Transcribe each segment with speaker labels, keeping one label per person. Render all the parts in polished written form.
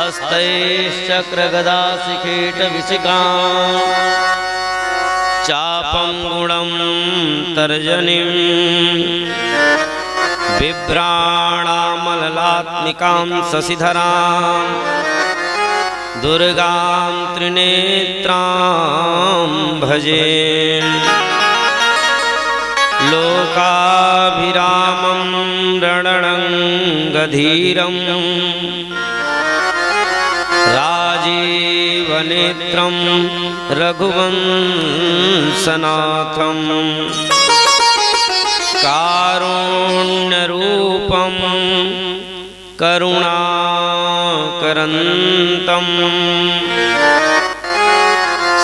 Speaker 1: हस्तैश्चक्रगदाशिखेटविशिखां चापं गुणं तर्जनीं बिभ्राणामललात्मिकां शशिधरां दुर्गां त्रिनेत्रां भजे। लोकाभिरामं रणरङ्गधीरं राजीवनेत्रं रघुवंशनाथं कारुण्यरूपं करुणाकरन्तं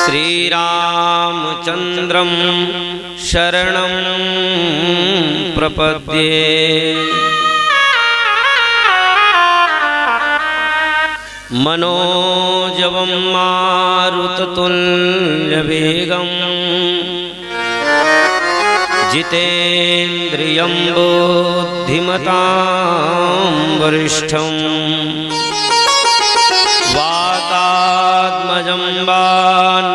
Speaker 1: श्रीरामचन्द्रं शरणं प्रपद्ये। मनोजवं मारुततुल्यवेगं जितेन्द्रियं बुद्धिमतां वरिष्ठं वातात्मजं वानरयोद्धमुख्यं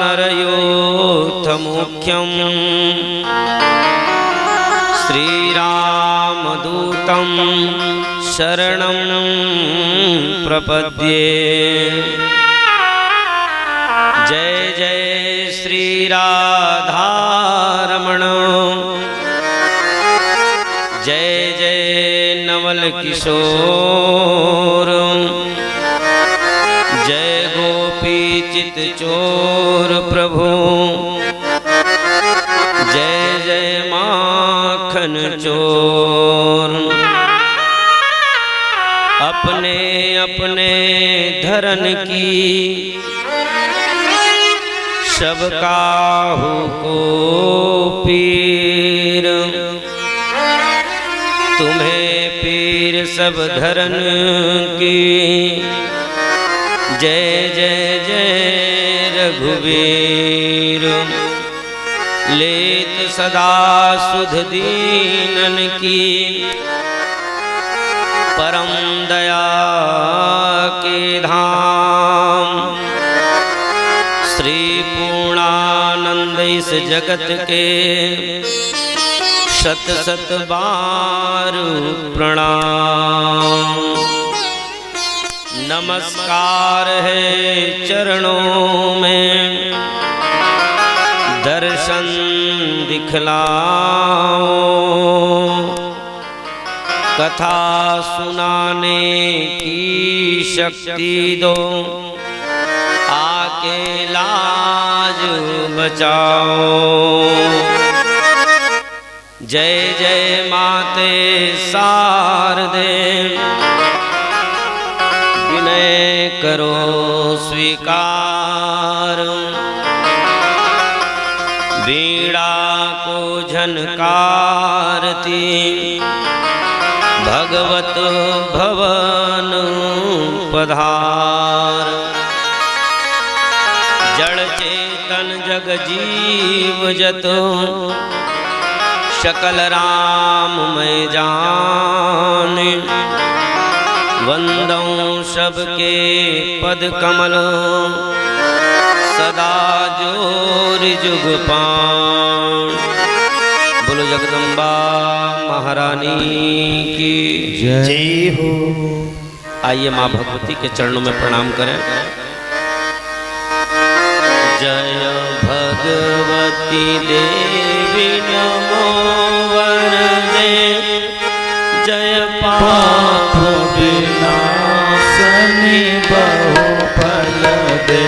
Speaker 1: श्रीरामदूतं शरणं प्रपद्ये। जय जय श्री राधारमण, जय जय नवल किशोर, जय गोपी चित चोर प्रभु, जय जय माखन चोर। अपने अपने धरन की सब काहू को पीर, तुम्हें पीर सब धरन की। जय जय जय रघुवीर, लेत सदा सुध दीनन की, परम दया के धाम। श्री पूर्णानंद इस जगत के शत शत बार प्रणाम। नमस्कार है चरणों में, दर्शन दिखलाओ, कथा सुनाने की शक्ति दो, आके लाज बचाओ। जय जय माते शारदे, विनय करो स्वीकार, वीणा को झनकारती भगवत भवन पधार। जड़ चेतन जग जीव जत, सकल राम मैं जाने। वंदौ सबके पद कमल, सदा जोरि जुग पान। बोलो जगदम्बा महारानी की जय हो। आइए माँ भगवती के चरणों में प्रणाम करें। जय भगवती देवी नमो वरदे, जय पाप विनाशनी बहुफल दे।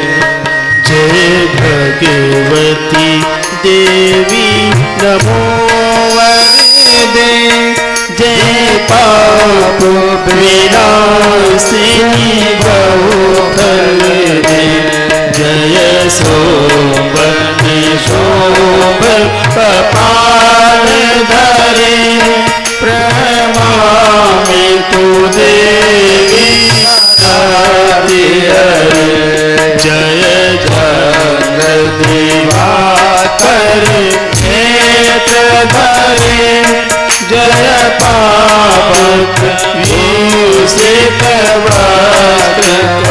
Speaker 2: जय भगवती देवी नमो वरदे, जय पाप विनाशिनी बहुफल दे। जय शोभन शोभ कपाल धरे, प्रणमामि तु देवी हरे। जय जय दिवाकर नेत्र धरे, जय पावक विभूषित वस्त्र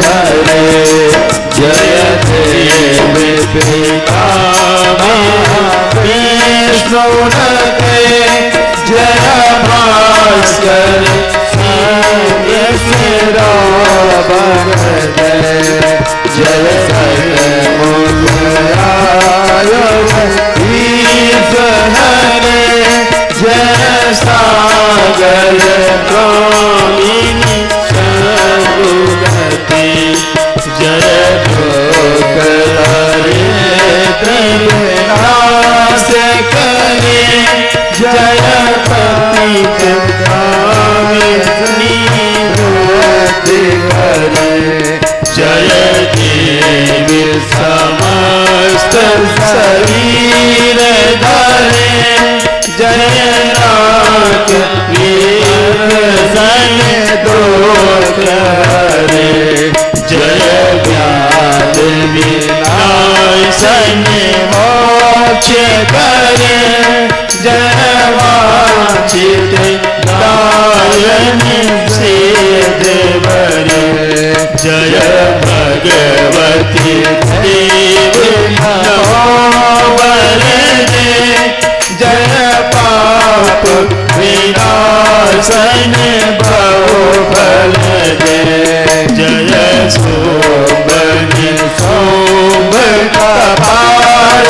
Speaker 2: हरे जय देव पितामह विष्णु के जय भास्कर रावण जय हरे जय सागर कामिनी सद्गति जय भोकरे त्रिनाश करे जय पतित कामिनी करे जय देवी समस्त शरीर धरे जय नाथ वीर सन दोष हरे जय ज्ञान विनाशन मोक्ष करे जय वांछित दायन सिद्ध बरे जय भगवती देव नवरे जय पाप विनाशन भव फल दे जय सोमनि सोम कपाल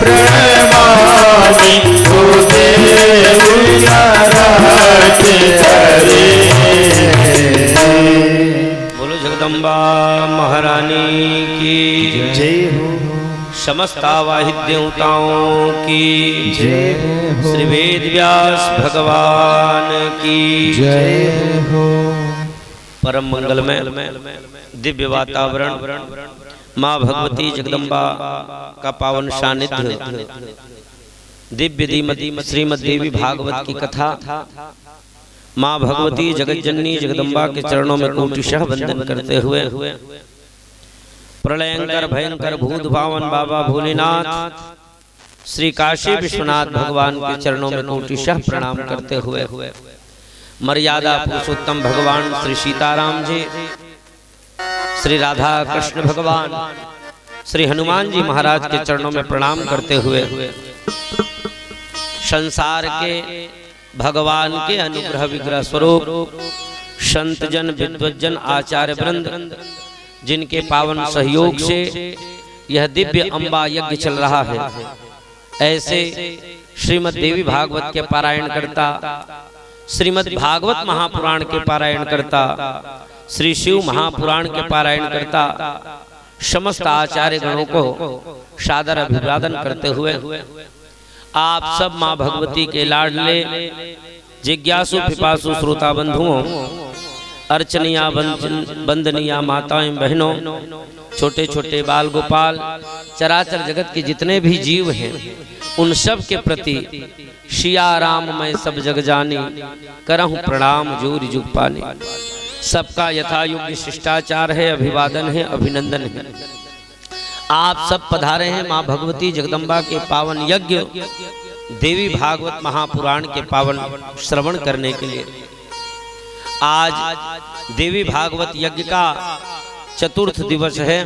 Speaker 2: प्रणमामि गुरुदेव हरे।
Speaker 1: बोलो जगदम्बा महारानी की
Speaker 2: जय हो।
Speaker 1: समस्त आवाहित देवताओं की
Speaker 2: जय हो।
Speaker 1: श्री वेद व्यास भगवान की
Speaker 2: जय हो।
Speaker 1: परम मंगलमय दिव्य वातावरण माँ भगवती जगदम्बा का पावन सानिध्य दिव्य श्रीमद् देवी भागवत की कथा माँ भगवती जगत जननी जगदम्बा के चरणों में कोटिशः वंदन करते हुए प्रलयंकर भयंकर भूत भावन बाबा भोलेनाथ श्री काशी विश्वनाथ भगवान के चरणों में कोटिशः प्रणाम करते हुए मर्यादा पुरुषोत्तम भगवान श्री सीताराम जी, श्री राधा कृष्ण भगवान, श्री हनुमान जी महाराज के चरणों में प्रणाम करते हुए संसार के भगवान के अनुग्रह विग्रह स्वरूप संत जन विद्वज्जन आचार्य वृंद जिनके पावन सहयोग से यह दिव्य अम्बा यज्ञ चल रहा है, ऐसे श्रीमद् देवी भागवत के पारायण करता, श्रीमद् भागवत महापुराण के पारायण करता, श्री शिव महापुराण के पारायण करता समस्त आचार्य गणों को सादर अभिवादन करते हुए आप सब माँ भगवती के लाडले जिज्ञासु पिपासु श्रोता बंधुओं, अर्चनिया बंदनिया माताएं बहनों, छोटे छोटे बाल गोपाल, चराचर जगत के जितने भी जीव हैं उन सब के प्रति शिया राम मैं सब जग जानी करहूं प्रणाम जोर जुग पानी। सबका यथा योग्य शिष्टाचार है, अभिवादन है, अभिनंदन है। आप सब पधारे हैं माँ भगवती जगदम्बा के पावन यज्ञ देवी भागवत महापुराण के पावन श्रवण करने के लिए। आज देवी भागवत यज्ञ का चतुर्थ दिवस है।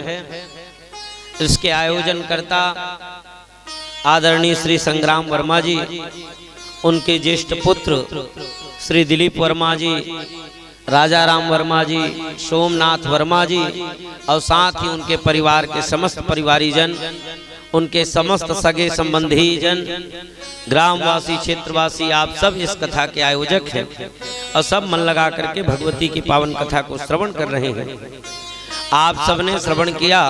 Speaker 1: इसके आयोजन करता आदरणीय श्री संग्राम वर्मा जी, उनके ज्येष्ठ पुत्र श्री दिलीप वर्मा जी, राजा राम वर्मा जी, सोमनाथ वर्मा जी और साथ ही उनके परिवार के समस्त परिवारी जन, उनके समस्त सगे संबंधी जन, ग्रामवासी, क्षेत्रवासी, आप सब इस कथा के आयोजक हैं और सब मन लगा करके भगवती की पावन कथा को श्रवण कर रहे हैं। आप सबने श्रवण किया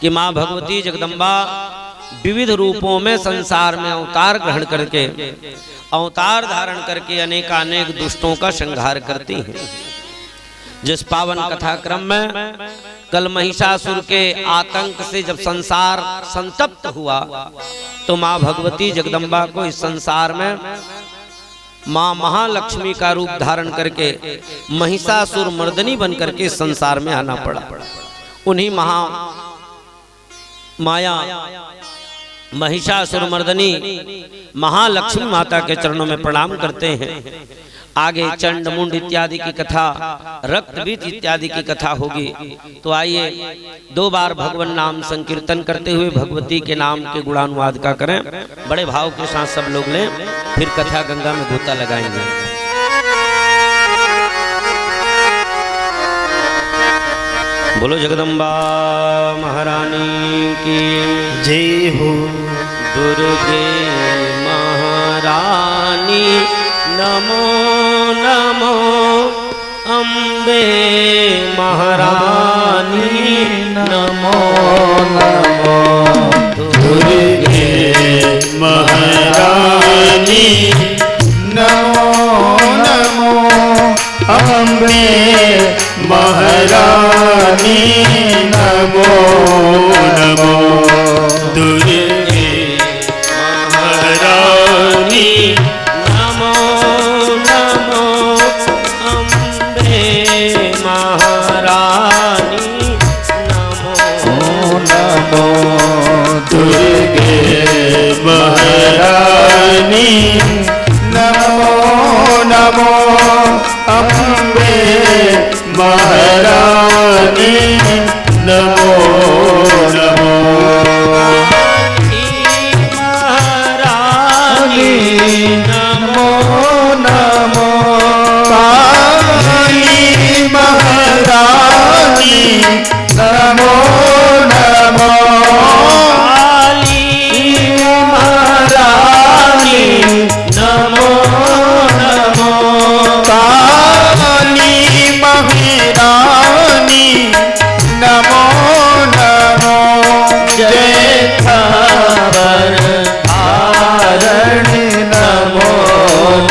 Speaker 1: कि माँ भगवती जगदम्बा विविध रूपों में संसार में अवतार ग्रहण करके, अवतार धारण करके अनेकानेक दुष्टों का संहार करती हैं। जिस पावन कथा क्रम में कल महिषासुर के आतंक से जब संसार संतप्त हुआ तो माँ भगवती जगदम्बा को इस संसार में माँ महालक्ष्मी का रूप धारण करके महिषासुर मर्दनी बन करके संसार में आना पड़ा। उन्हीं माया महिषासुर मर्दनी महालक्ष्मी माता के चरणों में प्रणाम करते हैं आगे चंड मुंड इत्यादि की कथा, रक्तबीज इत्यादि की कथा होगी। तो आइए 2 बार भगवान नाम संकीर्तन करते हुए भगवती के नाम के गुणानुवाद का करें। बड़े भाव के साथ सब लोग लें, फिर कथा गंगा में गोता लगाएंगे। बोलो जगदम्बा महारानी की
Speaker 2: जय हो।
Speaker 1: दुर्गे महारानी नमो नमो, अम्बे महारानी नमो नमो,
Speaker 2: दुर्गे महारानी नमो नमो, अम्बे महारानी नमो नमो, दुर्गे महारानी
Speaker 1: नमो नमो, अम्बे महारानी नमो
Speaker 2: नमो, दुर्गे महारानी नमो नमो, अम्बे महारानी नमो नमो,
Speaker 1: महारानी
Speaker 2: नमो नमो, काली महारानी नमो नमो,
Speaker 1: काली महारानी नमो नमो,
Speaker 2: काली महारानी नमो नमो, जय खबर धारणी नमो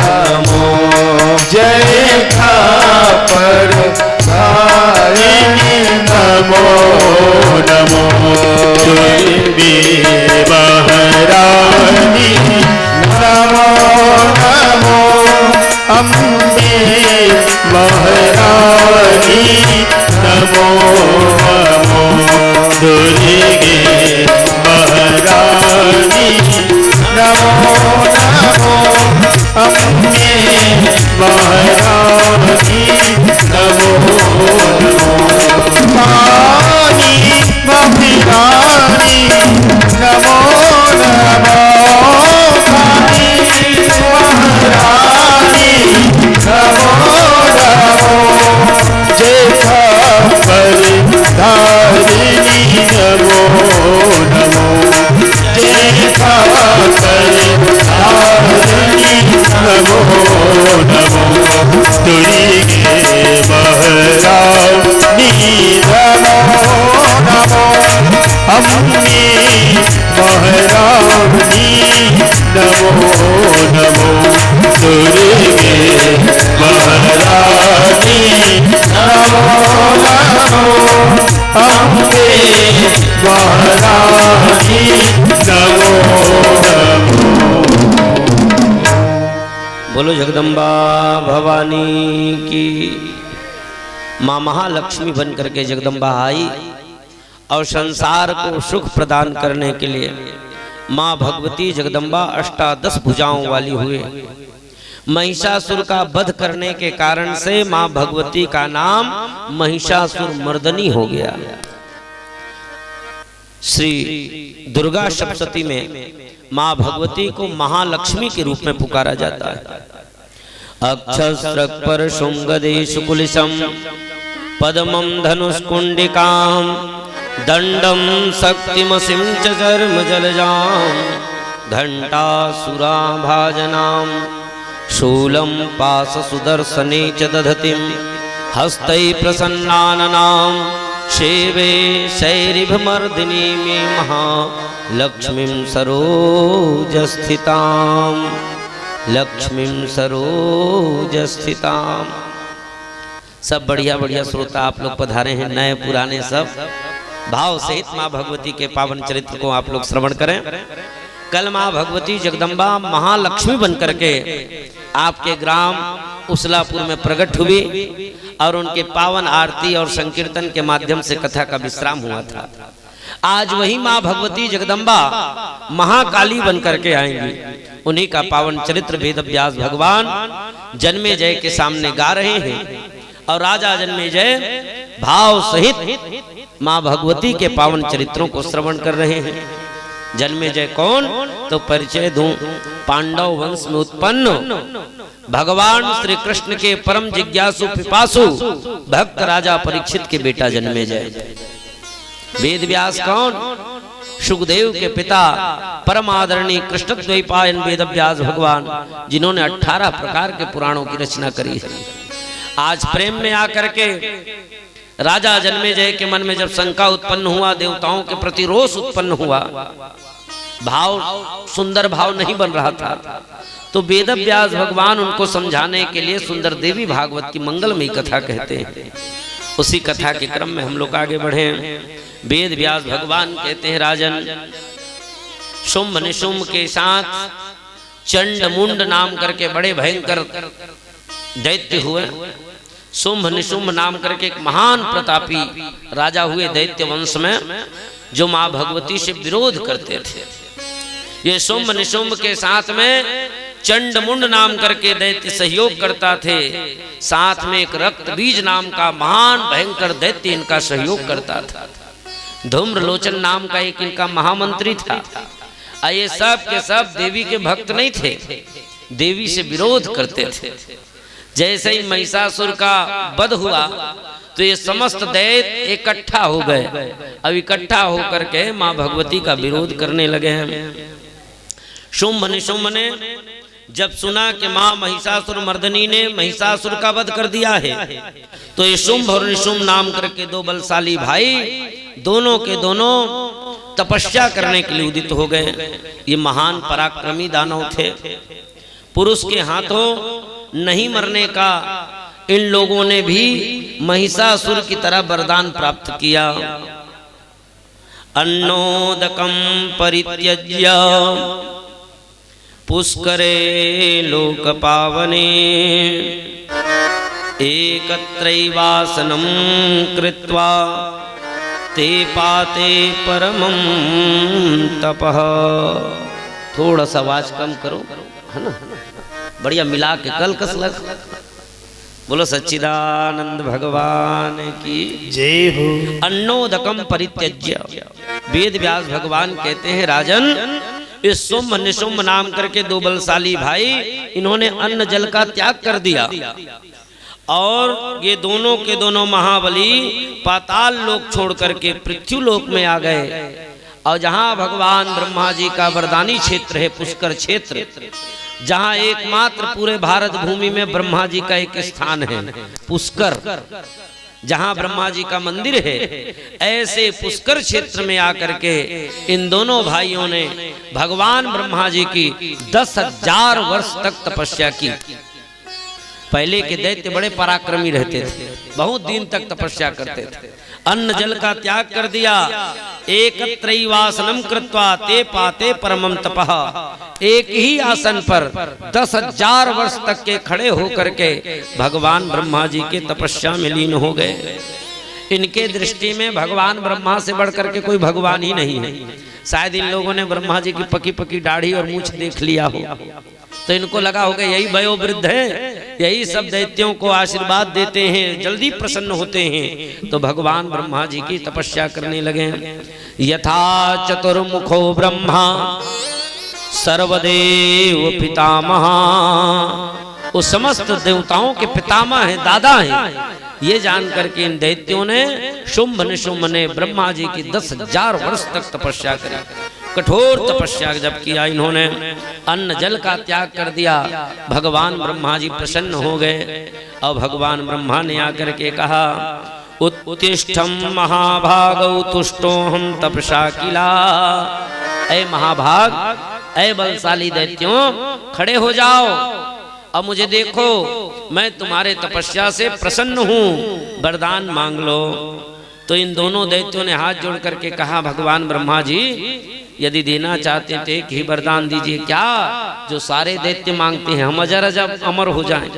Speaker 2: नमो, जय खबर धारणी नमो नमो, दुर्गे महारानी नमो नमो, अम्बे महारानी नमो नमो, दुर्गे महारानी नमो नमो, अम्बे महारानी नमो नमो, काली महारानी नमो नमो, काली महारानी नमो नमो, जय खबर धारिणी नमो नमो, जय खबर धारिणी नमो नमो, दुर्गे महारानी नमो नमो, अम्बे महारानी नमो नमो, दुर्गे महारानी नमो नमो, अम्बे महारानी नमो नमो।
Speaker 1: बोलो जगदम्बा भवानी की। माँ महालक्ष्मी बन करके जगदम्बा आई और संसार को सुख प्रदान करने के लिए माँ भगवती जगदम्बा अष्टादश भुजाओं वाली हुए। महिषासुर का वध करने के कारण से माँ भगवती का नाम महिषासुर मर्दनी हो गया। श्री दुर्गा सप्तशती में माँ भगवती को महालक्ष्मी के रूप में पुकारा जाता है। अक्षस्रक पर शुंगदेश कुलिशम, पद्मम धनुष्कुंडिकाम, दंडम शक्तिमसिं च चर्म जलजाम, घंटासुराभाजनाम, शूलं पाश सुदर्शने च दधतिम, हस्तै प्रसन्नाननाम, सेवे शैरिभमर्दिनी मे महालक्ष्मीं सरोजस्थिताम, लक्ष्मीं सरोजस्थिताम। सब बढ़िया बढ़िया श्रोता आप लोग पधारे हैं, नए पुराने सब भाव सहित माँ भगवती के पावन चरित्र को आप लोग श्रवण करें। कल माँ भगवती जगदम्बा महालक्ष्मी बन करके आपके ग्राम उसलापुर में प्रकट हुई और उनके पावन आरती और संकीर्तन के माध्यम से कथा का विश्राम हुआ था। आज वही माँ भगवती जगदम्बा महाकाली बन करके आएंगी। उन्हीं का पावन चरित्र वेद व्यास भगवान जन्मेजय के सामने गा रहे हैं। और राजा जन्मेजय भाव सहित माँ भगवती के पावन चरित्रों को श्रवण कर रहे हैं। जन्मेजय कौन, तो परिचय दूं, पांडव वंश में उत्पन्न भगवान श्री कृष्ण के परम जिज्ञासु पिपासु भक्त राजा परीक्षित के बेटा जन्मेजय। वेद व्यास कौन, सुखदेव के पिता परम आदरणीय कृष्ण द्वैपायन वेद व्यास भगवान, जिन्होंने 18 प्रकार के पुराणों की रचना करी है। आज प्रेम में आकर के राजा जन्मेजय के मन में जब शंका उत्पन्न हुआ, देवताओं के प्रति रोष उत्पन्न हुआ, भाव सुंदर भाव नहीं बन रहा था, तो वेद व्यास भगवान उनको समझाने के लिए सुंदर देवी भागवत की मंगलमयी कथा कहते हैं। उसी कथा के क्रम में हम लोग आगे बढ़े। वेद व्यास भगवान कहते हैं, राजन शुंभ निशुंभ के साथ चंड मुंड नाम करके बड़े भयंकर दैत्य हुए। शुंभ निशुंभ नाम करके एक महान प्रतापी राजा हुए दैत्य वंश में, जो माँ भगवती से विरोध करते थे। ये शुंभ निशुंभ के साथ में चंड मुंड नाम करके दैत्य सहयोग करता थे, साथ में एक रक्त बीज नाम का महान भयंकर दैत्य इनका सहयोग करता था। धूम्रलोचन नाम का एक इनका महामंत्री था। ये सब के सब देवी के भक्त नहीं थे, देवी से विरोध करते थे। जैसे ही महिषासुर का वध हुआ तो ये समस्त दैत्य इकट्ठा हो गए। अब इकट्ठा होकर के माँ भगवती का विरोध करने लगे हैं। शुंभ निशुंभ ने जब सुना कि माँ महिषासुर मर्दनी ने महिषासुर का वध कर दिया है, तो ये शुंभ और निशुंभ नाम करके दो बलशाली भाई दोनों के दोनों तपस्या करने के लिए उदित हो गए। ये महान पराक्रमी दानव थे। पुरुष के हाथों नहीं मरने का इन लोगों ने भी महिषासुर की तरह वरदान प्राप्त किया। अन्नोदकम परित्यज्य पुष्करे लोक पावने एकत्रैवासनं कृत्वा ते पाते परमं तपः। थोड़ा सा आवाज कम करो, है ना, बढ़िया मिला के कल कस लग। बोलो सच्चिदानंद भगवान की
Speaker 2: जय हो।
Speaker 1: अन्नोदकम परित्यज्य, वेद व्यास भगवान कहते हैं, राजन इस शुंभ निशुंभ नाम करके दो बलशाली भाई, इन्होंने अन्न जल का त्याग कर दिया और ये दोनों के दोनों महाबली पाताल लोक छोड़ करके पृथ्वी लोक में आ गए। और जहां भगवान ब्रह्मा जी का वरदानी क्षेत्र है, पुष्कर क्षेत्र, जहां एकमात्र पूरे भारत भूमि में ब्रह्मा जी का एक स्थान है पुष्कर, जहां ब्रह्मा जी का मंदिर है, ऐसे पुष्कर क्षेत्र में आकर के इन दोनों भाइयों ने भगवान ब्रह्मा जी की 10,000 वर्ष तक तपस्या की। पहले के दैत्य बड़े पराक्रमी रहते थे, बहुत दिन तक तपस्या करते थे। अन्न जल का त्याग कर दिया। एकत्रैवासनं कृत्वा ते पाते परमं तपः। एक ही आसन पर 10,000 वर्ष तक के खड़े होकर के भगवान ब्रह्मा जी के तपस्या में लीन हो गए। इनके दृष्टि में भगवान ब्रह्मा से बढ़कर के कोई भगवान ही नहीं है। शायद इन लोगों ने ब्रह्मा जी की पकी पकी दाढ़ी और मूछ देख लिया हो, तो इनको लगा होगा यही वयोवृद्ध है, यही सब दैत्यों को आशीर्वाद देते हैं, जल्दी प्रसन्न होते हैं। तो भगवान ब्रह्मा जी की तपस्या करने लगे। यथा चतुर्मुखो ब्रह्मा सर्वदेव पितामह, वो समस्त देवताओं के पितामह हैं, दादा हैं। ये जान करके इन दैत्यों ने, शुंभ निशुंभ ने ब्रह्मा जी की 10,000 वर्ष तक तपस्या करी। कठोर तपस्या जब किया इन्होंने, अन्न जल का त्याग कर दिया, भगवान ब्रह्मा जी प्रसन्न हो गए। और भगवान ब्रह्मा ने आकर के कहा, उत्तिष्ठं महाभागौ तुष्टोऽहं तपसा किला। ऐ महाभाग, ऐ बलशाली दैत्यों, खड़े हो जाओ अब मुझे देखो, मैं तुम्हारे तपस्या से प्रसन्न हूँ, वरदान मांग लो। तो इन दोनों दैत्यों ने हाथ जोड़ करके कहा, भगवान ब्रह्मा जी यदि देना चाहते थे कि वरदान दीजिए, क्या जो सारे दैत्य मांगते हैं, हम अमर हो जाएं,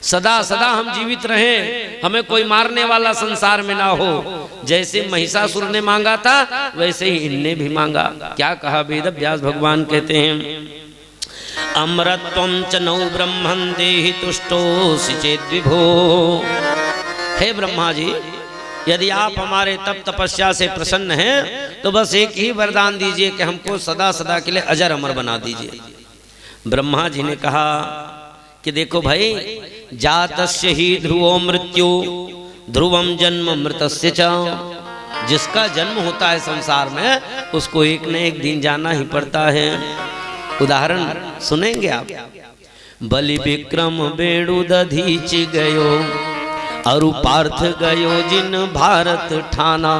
Speaker 1: सदा सदा हम जीवित रहें, हमें कोई मारने वाला संसार में ना हो। जैसे महिषासुर ने मांगा था वैसे ही इनने भी मांगा। क्या कहा वेद व्यास भगवान कहते हैं, अमृतत्वं च नौ ब्रह्मन् देहि तुष्टोऽसि चेद् विभो। हे ब्रह्मा जी, यदि आप हमारे तप तपस्या से प्रसन्न हैं तो बस एक ही वरदान दीजिए कि हमको सदा सदा के लिए अजर अमर बना दीजिए। ब्रह्मा जी ने कहा कि देखो भाई, जातस्य ही ध्रुवो मृत्यु ध्रुवम जन्म मृतस्य च। जिसका जन्म होता है संसार में उसको एक न एक दिन जाना ही पड़ता है। उदाहरण सुनेंगे आप। बलि विक्रम बेणु दधीच गयो अरु पार्थ गयो जिन भारत ठाना।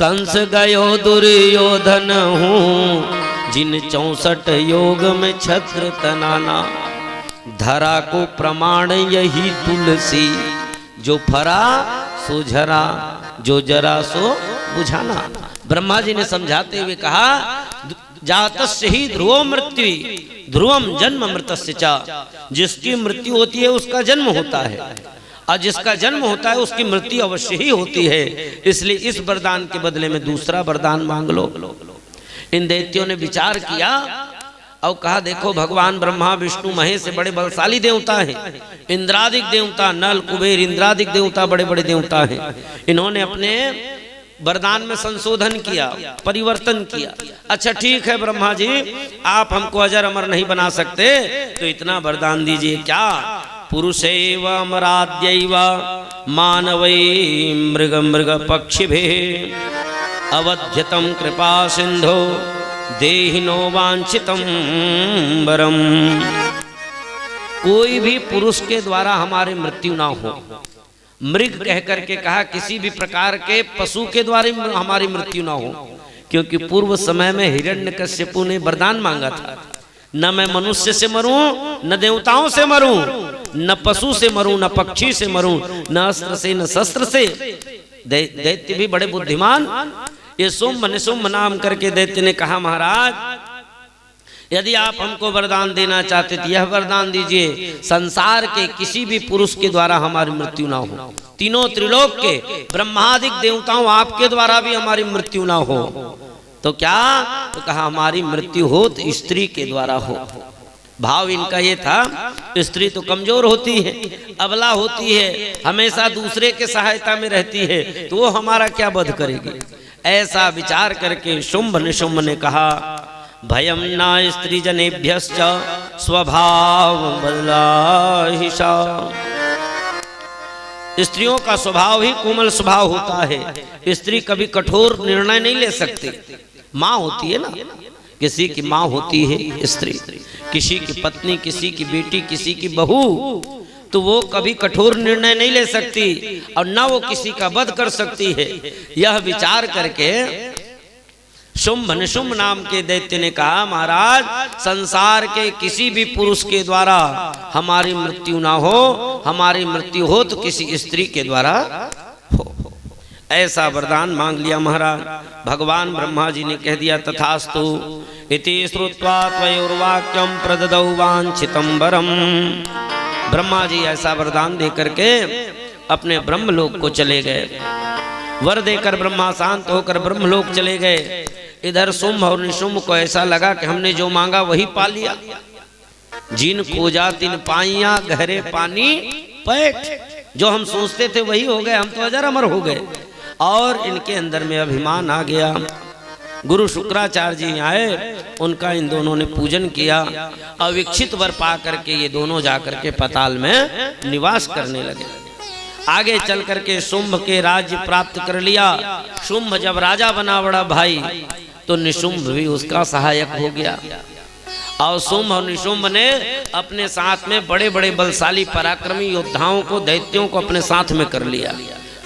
Speaker 1: कंस गयो दुर्योधन हूँ जिन 64 योग में छत्र तनाना। धरा को प्रमाण यही तुलसी जो फरा सो झरा जो जरा सो बुझाना। ब्रह्मा जी ने समझाते हुए कहा, जातस्य ही ध्रुवो मृत्यु ध्रुवम जन्म मृतस्य च। जिसकी मृत्यु होती है उसका जन्म होता है, और जिसका जन्म होता है उसकी मृत्यु अवश्य ही होती है। इसलिए इस वरदान के बदले में दूसरा वरदान मांग लो। इन दैत्यों ने विचार किया और कहा, देखो भगवान ब्रह्मा विष्णु महेश से बड़े बलशाली देवता हैं। इंद्रादिक देवता, नल कुबेर इंद्रादिक देवता बड़े बड़े देवता हैं। इन्होंने अपने वरदान में संशोधन किया, परिवर्तन किया। अच्छा ठीक है ब्रह्मा जी, आप हमको अजर अमर नहीं बना सकते तो इतना वरदान दीजिए, क्या पुरुषैव अमराद्यैव मानवै मृग मृग पक्षिभिः अवध्यतं कृपा सिंधो देहिनो वांछितं वरम। कोई भी पुरुष के द्वारा हमारी मृत्यु ना हो। मृग कह करके कहा, किसी भी प्रकार के पशु के द्वारा हमारी मृत्यु ना हो, क्योंकि पूर्व समय में हिरण्यकश्यपु ने वरदान मांगा था, न मैं मनुष्य से मरूं, न देवताओं से मरूं, न पशु से मरूं, न पक्षी से मरूं, न अस्त्र से न शस्त्र से। दैत्य भी बड़े बुद्धिमान, ये शुंभ निशुंभ नाम करके दैत्य ने कहा, महाराज यदि आप हमको वरदान देना चाहते तो यह वरदान दीजिए, संसार के किसी भी पुरुष के द्वारा हमारी मृत्यु ना हो। तीनों त्रिलोक के ब्रह्मादिक देवताओं आपके द्वारा भी हमारी मृत्यु ना हो। तो क्या? तो कहा हमारी मृत्यु हो तो स्त्री के द्वारा हो। भाव इनका ये था, स्त्री तो कमजोर होती है, अबला होती है, हमेशा दूसरे के सहायता में रहती है, तो वो हमारा क्या वध करेगी। ऐसा विचार करके शुंभ निशुंभ ने कहा, भयम ना स्त्री जनेभ्यश्च स्वभाव बदलाहिषा। स्त्रियों का स्वभाव ही कोमल स्वभाव होता है। स्त्री कभी कठोर निर्णय नहीं ले सकती। माँ होती है ना, किसी की माँ होती है स्त्री, किसी की पत्नी, किसी की बेटी, किसी की बहू, तो वो कभी कठोर निर्णय नहीं ले सकती और न वो किसी का वध कर सकती है। यह विचार करके शुंभ निशुंभ नाम के दैत्य ने कहा, महाराज संसार के किसी भी पुरुष के द्वारा हमारी मृत्यु ना हो, हमारी मृत्यु हो तो किसी स्त्री के द्वारा हो। ऐसा वरदान मांग लिया महाराज। भगवान ब्रह्मा जी ने कह दिया, तथास्तु इति श्रुत्वा त्वयोर्वाक्यं प्रददौ वांछितं वरम। ब्रह्मा जी ऐसा वरदान दे करके अपने ब्रह्मलोक को चले गए। वर देकर ब्रह्मा शांत होकर ब्रह्मलोक चले गए। इधर शुंभ और निशुंभ को ऐसा लगा कि हमने जो मांगा वही पा लिया। जिन खोजा तिन पाइया गहरे पानी पैठ, जो हम सोचते थे वही हो गए, हम तो अजर अमर हो गए। और इनके अंदर में अभिमान आ गया। गुरु शुक्राचार्य जी आए, उनका इन दोनों ने पूजन किया। अविक्षित वर पा करके ये दोनों जाकर के पाताल में निवास करने लगे। आगे चल करके शुंभ के राज्य प्राप्त कर लिया। शुंभ जब राजा बना बड़ा भाई, तो निशुंभ भी उसका सहायक हो गया। और शुंभ और निशुंभ ने अपने साथ में बड़े बड़े बलशाली पराक्रमी योद्धाओं को, दैत्यों को अपने साथ में कर लिया।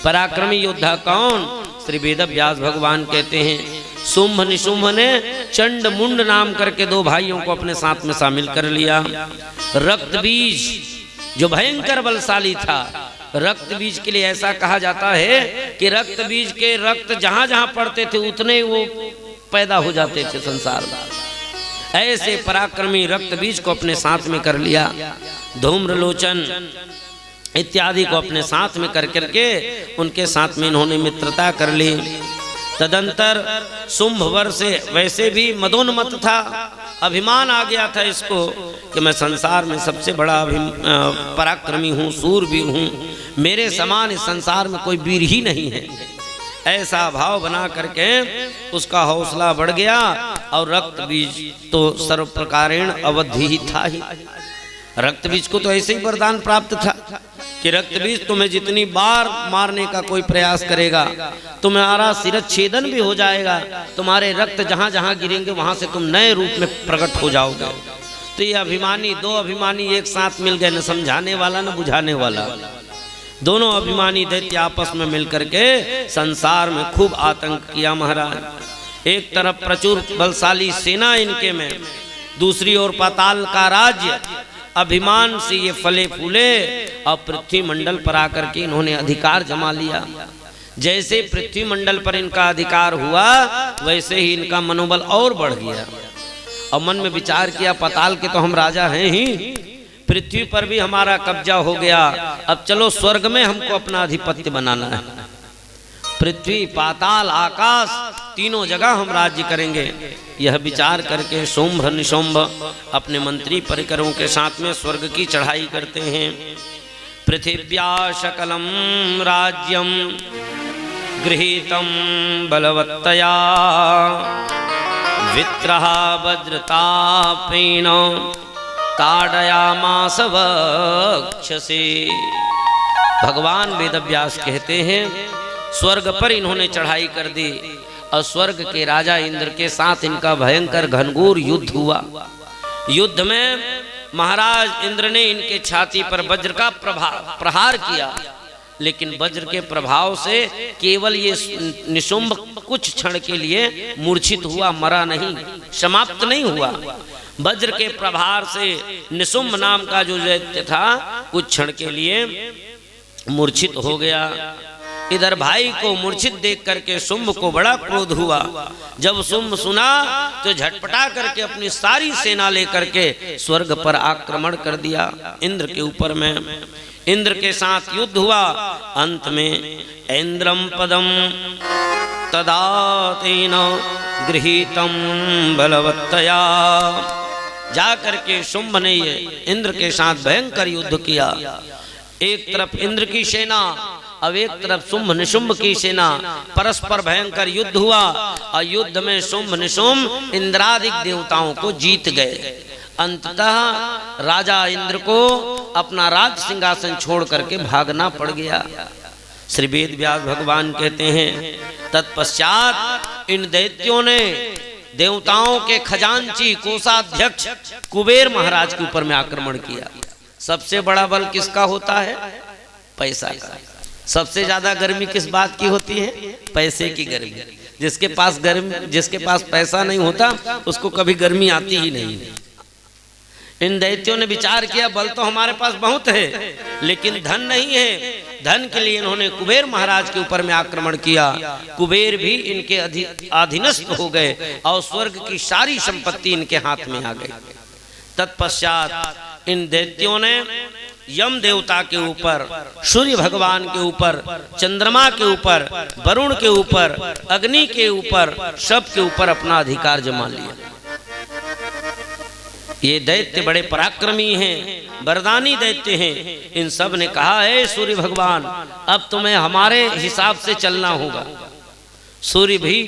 Speaker 1: पराक्रमी योद्धा कौन? श्री वेद व्यास भगवान कहते हैं, शुंभ निशुंभ ने चंड मुंड नाम करके दो भाइयों को अपने साथ में शामिल कर लिया। रक्त बीज जो भयंकर बलशाली था, रक्त बीज के लिए ऐसा कहा जाता है कि रक्त बीज के रक्त जहां जहां पड़ते थे उतने वो पैदा हो जाते थे संसार में। ऐसे पराक्रमी रक्त बीज को अपने साथ में कर लिया। धूम्रलोचन इत्यादि को अपने साथ में कर करके उनके साथ में इन्होंने मित्रता कर ली। तदंतर शुंभ वर से वैसे भी मदोन्मत्त था, अभिमान आ गया था इसको कि मैं संसार में सबसे बड़ा पराक्रमी हूँ, सूरवीर हूँ, मेरे समान इस संसार में कोई वीर ही नहीं है। ऐसा भाव बना करके उसका हौसला बढ़ गया और रक्त बीज तो सर्व प्रकारेण अवधि ही था ही। रक्त बीज को तो ऐसे ही वरदान प्राप्त था कि रक्त बीज तुम्हें जितनी बार मारने का कोई प्रयास करेगा तुम्हारा शिरच्छेदन भी हो जाएगा, तुम्हारे रक्त जहाँ जहाँ गिरेंगे वहाँ से तुम नए रूप में प्रकट हो जाओगे। तो ये अभिमानी, दो अभिमानी एक साथ मिल गए, न समझाने वाला न बुझाने वाला। दोनों अभिमानी दैत्य आपस में मिलकर के संसार में खूब आतंक किया महाराज। एक तरफ प्रचुर बलशाली सेना इनके में, दूसरी ओर पाताल का राज्य। अभिमान से ये फले फूले और पृथ्वी मंडल पर आकर के इन्होंने अधिकार जमा लिया। जैसे पृथ्वी मंडल पर इनका अधिकार हुआ वैसे ही इनका मनोबल और बढ़ गया और मन में विचार किया पाताल के तो हम राजा हैं ही, पृथ्वी पर भी हमारा कब्जा हो गया, अब चलो स्वर्ग में हमको अपना अधिपत्य बनाना है। पृथ्वी, पाताल, आकाश तीनों जगह हम राज्य करेंगे। यह विचार करके शुंभ निशुंभ अपने मंत्री परिकरों के साथ में स्वर्ग की चढ़ाई करते हैं। पृथिव्या शकलम राज्यम गृहीतम बलवत्तया वित्रः वज्रतापेन ताड़यामास वक्षसे। भगवान वेदव्यास कहते हैं स्वर्ग पर इन्होंने चढ़ाई कर दी और स्वर्ग के राजा इंद्र के साथ इनका भयंकर घनघोर युद्ध हुआ। युद्ध में महाराज इंद्र ने इनके छाती पर वज्र का प्रहार किया, लेकिन वज्र के प्रभाव से केवल ये निशुंभ कुछ क्षण के लिए मूर्छित हुआ, मरा नहीं, समाप्त नहीं हुआ। वज्र के प्रभार से निशुंभ नाम का जो दैत्य था कुछ क्षण के लिए मूर्छित हो गया। इधर भाई को मूर्छित देख करके शुंभ को बड़ा क्रोध हुआ। जब शुंभ सुना तो झटपटा करके अपनी सारी सेना लेकर के स्वर्ग पर आक्रमण कर दिया इंद्र के ऊपर में। इंद्र के साथ युद्ध हुआ। अंत में इंद्रम पदम तदा तेन गृहीतम बलवत्तया। जा करके शुंभ ने ये इंद्र के साथ भयंकर युद्ध किया। एक तरफ इंद्र की सेना, अब एक तरफ शुंभ निशुंभ की सेना, परस्पर भयंकर युद्ध हुआ और युद्ध में शुंभ निशुंभ इंद्रादिक देवताओं को जीत गए। अंततः राजा इंद्र को अपना राज सिंहासन छोड़ करके भागना पड़ गया। श्री वेद व्यास भगवान कहते हैं तत्पश्चात इन दैत्यों ने देवताओं के खजांची कोषाध्यक्ष कुबेर महाराज के ऊपर में आक्रमण किया। सबसे बड़ा बल किसका होता है? पैसा का। सबसे ज्यादा गर्मी किस बात की होती है? पैसे की गर्मी। जिसके पास पैसा नहीं होता उसको कभी गर्मी आती ही नहीं। इन दैत्यों ने विचार किया बल तो हमारे पास बहुत है लेकिन धन नहीं है। धन के लिए इन्होंने कुबेर महाराज के ऊपर में आक्रमण किया। कुबेर भी इनके अधीनस्थ हो गए और स्वर्ग की सारी संपत्ति इनके हाथ में आ गई। तत्पश्चात इन दैत्यों ने यम देवता के ऊपर, सूर्य भगवान के ऊपर, चंद्रमा के ऊपर, वरुण के ऊपर, अग्नि के ऊपर, सब के ऊपर अपना अधिकार जमा लिया। ये दैत्य बड़े पराक्रमी हैं, वरदानी दैत्य हैं। इन सब ने कहा है सूर्य भगवान अब तुम्हें हमारे हिसाब से चलना होगा। सूर्य भी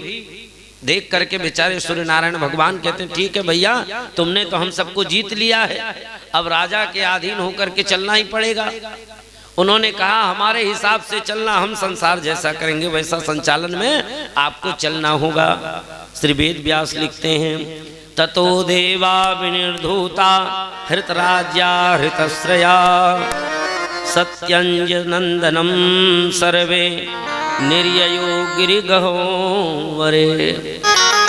Speaker 1: देख करके बेचारे सूर्य नारायण भगवान कहते हैं ठीक है भैया तुमने तो हम सबको जीत लिया है, अब राजा के अधीन होकर के चलना ही पड़ेगा। उन्होंने कहा हमारे हिसाब से चलना, हम संसार जैसा करेंगे वैसा संचालन में आपको चलना होगा। श्री वेद व्यास लिखते हैं ततो देवा विनिर्धूता हृतराज्या हृतश्रया सत्यंज नंदनम सर्वे निर्ययो गिरिगहोवरे।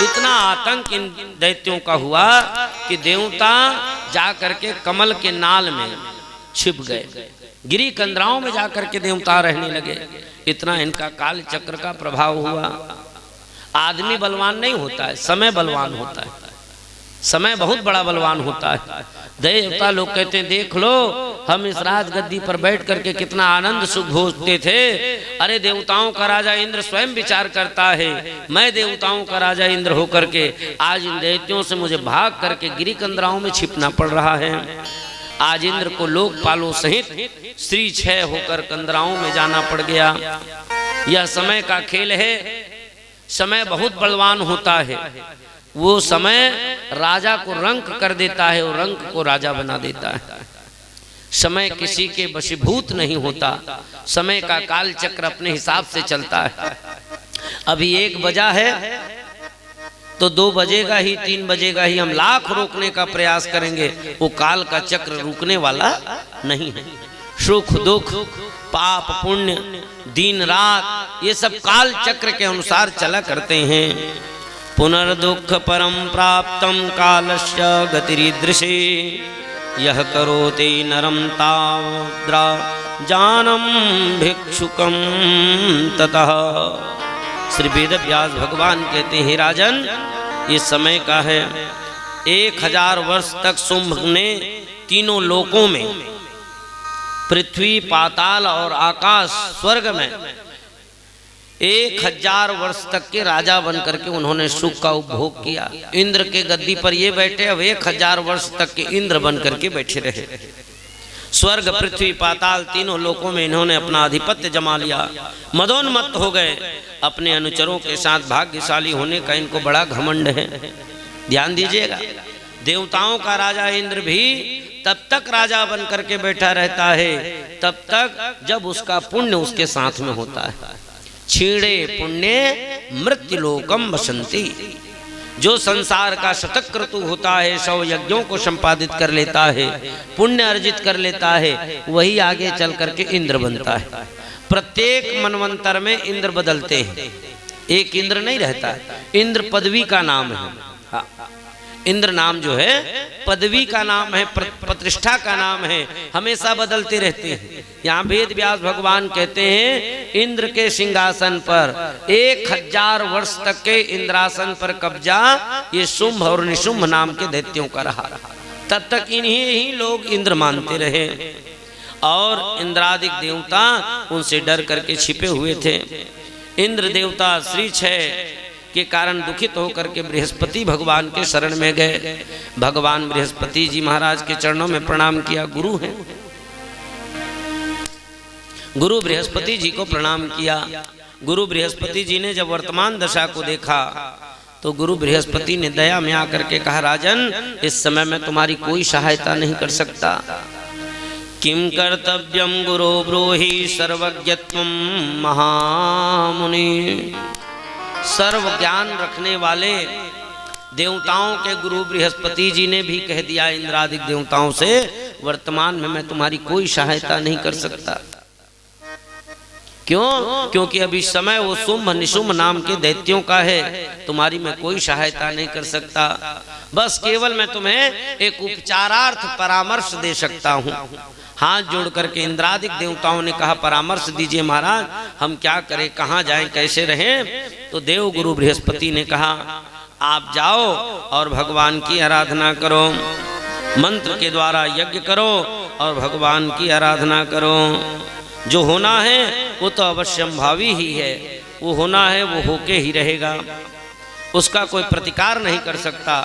Speaker 1: इतना आतंक इन दैत्यों का हुआ कि देवता जाकर के कमल के नाल में छिप गए, गिरी कंदराओं में जाकर के देवता रहने लगे। इतना इनका काल चक्र का प्रभाव हुआ। आदमी बलवान नहीं होता है, समय बलवान होता है। समय बहुत बड़ा बलवान होता है। देवता लोग कहते हैं देख लो हम इस राजगद्दी पर बैठ करके कितना आनंद सुख भोगते थे। अरे देवताओं का राजा इंद्र स्वयं विचार करता है, मैं देवताओं का राजा इंद्र होकर के आज इन दैत्यों से मुझे भाग करके गिरी कंदराओं में छिपना पड़ रहा है। आज इंद्र को लोकपालों सहित श्री क्षय होकर कंदराओं में जाना पड़ गया। यह समय का खेल है। समय बहुत बलवान होता है। वो समय राजा को रंक कर देता है और रंक को राजा बना देता है। समय किसी के वशीभूत नहीं होता। समय का काल चक्र अपने हिसाब से चलता है। अभी 1 बजा है तो 2 बजेगा ही, 3 बजेगा ही। हम लाख रोकने का प्रयास करेंगे, वो काल का चक्र रुकने वाला नहीं है। सुख दुख, पाप पुण्य, दिन रात, ये सब काल चक्र के अनुसार चला करते हैं। पुनर्दुख परम प्राप्तम कालस्य गतिरीदृशे यह करोति नरम तावद्रा जानम भिक्षुकम ततः। श्री वेद व्यास भगवान कहते हैं राजन, ये समय का है। 1000 वर्ष तक शुंभ ने तीनों लोकों में, पृथ्वी, पाताल और आकाश, स्वर्ग में 1000 वर्ष तक के राजा बनकर के उन्होंने सुख का उपभोग किया। इंद्र के गद्दी पर ये बैठे, अब 1000 वर्ष तक के इंद्र बनकर के बैठे रहे। स्वर्ग, पृथ्वी, पाताल, तीनों लोकों में इन्होंने अपना आधिपत्य जमा लिया। मदोन्मत्त हो गए। अपने अनुचरों के साथ भाग्यशाली होने का इनको बड़ा घमंड है। ध्यान दीजिएगा, देवताओं का राजा इंद्र भी तब तक राजा बन करके बैठा रहता है तब तक जब उसका पुण्य उसके साथ में होता है। छीणे पुण्य मृत्युलोकम वसंती। जो संसार का शतक क्रतु होता है, 100 यज्ञों को संपादित कर लेता है, पुण्य अर्जित कर लेता है, वही आगे चल करके इंद्र बनता है। प्रत्येक मनवंतर में इंद्र बदलते हैं, एक इंद्र नहीं रहता। इंद्र पदवी का नाम है। हाँ, इंद्र नाम जो है पदवी का नाम है, प्रतिष्ठा का नाम है, हमेशा बदलते रहते हैं। यहाँ वेद व्यास भगवान कहते हैं इंद्र के सिंहासन पर 1000 वर्ष तक के इंद्रासन पर कब्जा ये शुंभ और निशुंभ नाम के दैत्यों का रहा। तब तक इन्हीं ही लोग इंद्र मानते रहे और इंद्रादिक देवता उनसे डर करके छिपे हुए थे। इंद्र देवता श्री क्षय के कारण दुखित होकर के बृहस्पति भगवान के शरण में गए। भगवान बृहस्पति जी महाराज के चरणों में प्रणाम किया। गुरु हैं, गुरु बृहस्पति जी को प्रणाम किया। गुरु बृहस्पति जी ने जब वर्तमान दशा को देखा तो गुरु बृहस्पति ने दया में आकर के कहा, राजन इस समय मैं तुम्हारी कोई सहायता नहीं कर सकता। किम कर्तव्यम गुरु ब्रूहि सर्वज्ञत्वं महामुनि। सर्व ज्ञान रखने वाले देवताओं के गुरु बृहस्पति जी ने भी कह दिया इंद्रादिक देवताओं से, वर्तमान में मैं तुम्हारी कोई सहायता नहीं कर सकता। क्यों? क्योंकि अभी समय वो शुंभ निशुंभ नाम के दैत्यों का है, तुम्हारी मैं कोई सहायता नहीं कर सकता। बस केवल मैं तुम्हें एक उपचारार्थ परामर्श दे सकता हूँ। हाथ जोड़ करके इंद्रादिक देवताओं ने कहा, परामर्श दीजिए महाराज, हम क्या करें, कहाँ जाएं, कैसे रहें? तो देव गुरु बृहस्पति ने कहा, आप जाओ और भगवान की आराधना करो, मंत्र के द्वारा यज्ञ करो और भगवान की आराधना करो। जो होना है वो तो अवश्यंभावी ही है, वो होना है वो होके ही रहेगा, उसका कोई प्रतिकार नहीं कर सकता।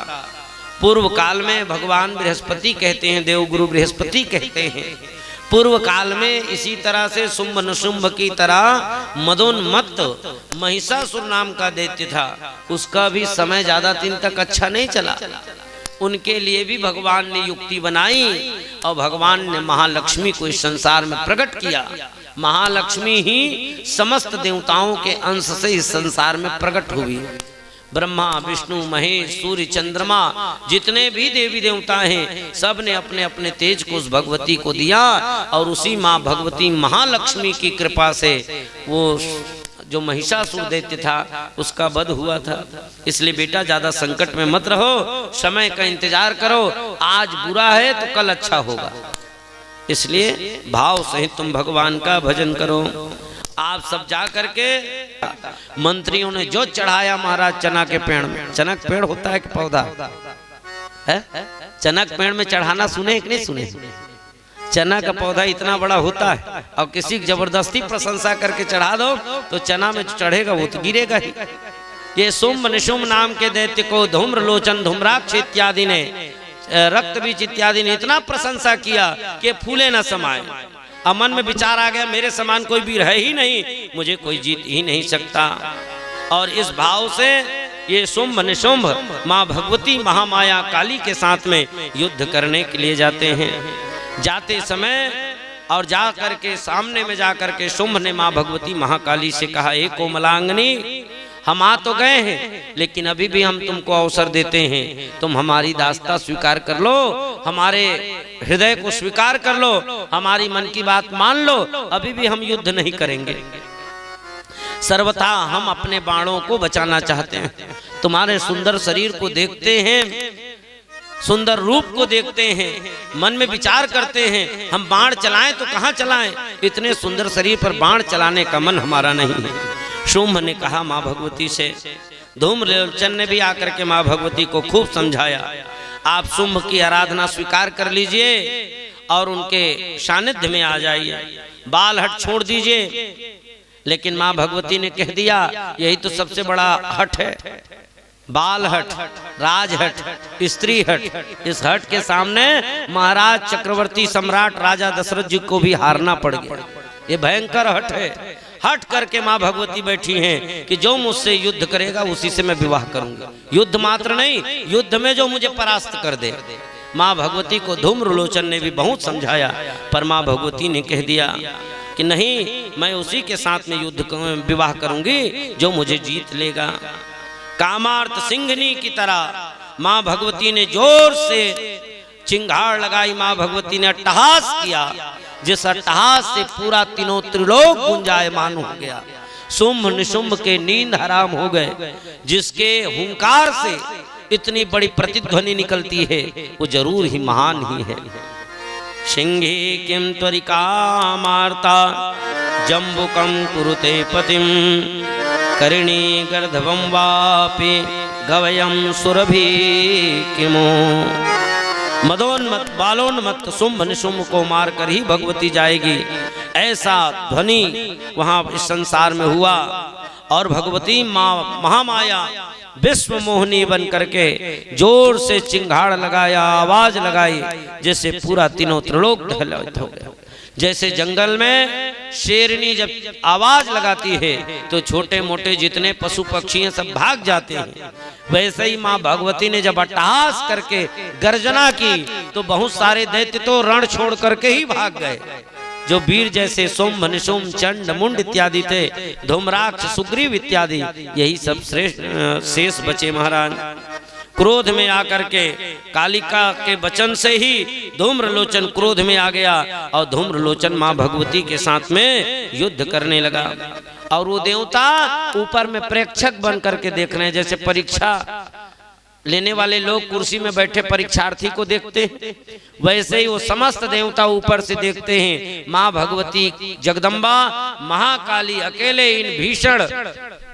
Speaker 1: पूर्व काल में भगवान बृहस्पति कहते हैं, देव गुरु बृहस्पति कहते हैं, पूर्व काल में इसी तरह से शुंभ निशुंभ की तरह मदोन्मत्त महिषासुर नाम का दैत्य था। उसका भी समय ज्यादा दिन तक अच्छा नहीं चला। उनके लिए भी भगवान ने युक्ति बनाई और भगवान ने महालक्ष्मी को इस संसार में प्रकट किया। महालक्ष्मी ही समस्त देवताओं के अंश से इस संसार में प्रकट हुई। ब्रह्मा विष्णु महेश सूर्य चंद्रमा जितने भी देवी देवता हैं, सब ने अपने अपने तेज को उस भगवती को दिया और उसी माँ भगवती महालक्ष्मी की कृपा से वो जो महिषासुर दैत्य था उसका वध हुआ था। इसलिए बेटा ज्यादा संकट में मत रहो, समय का इंतजार करो, आज बुरा है तो कल अच्छा होगा। इसलिए भाव सहित तुम भगवान का भजन करो। आप सब जा करके मंत्रियों ने जो चढ़ाया महाराज चना के पेड़ में, चना पेड़ होता है कि पौधा, है? चना के पेड़ में चढ़ाना सुने कि नहीं सुने? चना का पौधा इतना बड़ा होता है और किसी की जबरदस्ती प्रशंसा करके चढ़ा दो तो चना में चढ़ेगा वो तो गिरेगा ही। ये शुंभ निशुंभ नाम के दैत्य को धूम्रलोचन धूम्राक्ष इत्यादि ने रक्त बीज इत्यादि ने इतना प्रशंसा किया कि फूले न समाये। अब मन में विचार आ गया मेरे समान कोई वीर है ही नहीं, मुझे कोई जीत ही नहीं सकता। और इस भाव से ये शुंभ निशुंभ माँ भगवती महामाया काली के साथ में युद्ध करने के लिए जाते हैं। जाते समय और जा करके सामने में जा करके शुंभ ने माँ भगवती महाकाली से कहा, हे कोमलांगनी, हम आ तो गए हैं लेकिन अभी भी हम तुमको अवसर देते हैं, तुम हमारी दास्ता स्वीकार कर लो, हमारे हृदय को स्वीकार कर लो, हमारी मन की बात मान लो, अभी भी हम युद्ध नहीं करेंगे। सर्वथा हम अपने बाणों को बचाना चाहते हैं। तुम्हारे सुंदर शरीर को देखते हैं, सुंदर रूप को देखते हैं, मन में विचार करते हैं हम बाण चलाएं तो कहां चलाएं, इतने सुंदर शरीर पर बाण चलाने का मन हमारा नहीं है। शुंभ ने कहा माँ भगवती से, धूम्रलोचन ने भी आकर के माँ भगवती को खूब समझाया, आप शुंभ की आराधना स्वीकार कर लीजिए और उनके सानिध्य में आ जाइए, बाल हट छोड़ दीजिए। लेकिन माँ भगवती ने कह दिया यही तो सबसे बड़ा हट है, बाल हट, राज हट, स्त्री हट। इस हट के सामने महाराज चक्रवर्ती सम्राट राजा दशरथ जी को भी हारना पड़ गया। ये भयंकर हट है। हट करके माँ भगवती बैठी हैं कि जो मुझसे युद्ध करेगा उसी से मैं विवाह करूंगा। युद्ध मात्र नहीं, युद्ध में जो मुझे परास्त कर दे। माँ भगवती को धूम्रलोचन ने भी बहुत समझाया पर माँ भगवती ने कह दिया कि नहीं, मैं उसी के साथ में युद्ध विवाह करूंगी जो मुझे जीत लेगा। कामार्थ सिंहनी की तरह माँ भगवती ने जोर से चिंगार लगाई। माँ भगवती ने अट्टहास किया, जिस अट्टहास से पूरा तीनों त्रिलोक गुंजायमान हो गया। शुंभ निशुंभ के नींद हराम हो गए। जिसके हुंकार से इतनी बड़ी प्रतिध्वनि निकलती है वो जरूर ही महान ही है। सिंहे किम त्वरिका मार्ता जम्बुकम कुरुते पतिम करिणी गर्धवम वापि गवयम सुरभि किमो। मदोन्मत्त बालोन्मत्त शुंभ निशुंभ को मारकर ही भगवती जाएगी, ऐसा ध्वनि वहां इस संसार में हुआ। और भगवती माँ महामाया विश्व मोहिनी बन करके जोर से चिंगाड़ लगाया, आवाज लगाई, जैसे पूरा तीनों त्रिलोक दहलित हो गया। जैसे जंगल में शेरनी जब आवाज लगाती है तो छोटे मोटे जितने पशु पक्षी हैं सब भाग जाते हैं, वैसे ही माँ भगवती ने जब अट्टहास करके गर्जना की तो बहुत सारे दैत्य तो रण छोड़ करके ही भाग गए। जो वीर जैसे शुंभ निशुंभ चंड मुंड इत्यादि थे, धूम्राक्ष सुग्रीव इत्यादि, यही सब श्रेष्ठ शेष बचे महाराज। क्रोध में आकर के कालिका के वचन से ही धूम्रलोचन क्रोध में आ गया और धूम्रलोचन माँ भगवती के साथ में युद्ध करने लगा। और वो देवता ऊपर में प्रेक्षक बन करके देख रहे हैं, जैसे परीक्षा लेने वाले लोग कुर्सी में बैठे परीक्षार्थी को देखते हैं, वैसे ही वो समस्त देवता ऊपर से देखते हैं। माँ भगवती जगदम्बा महाकाली अकेले इन भीषण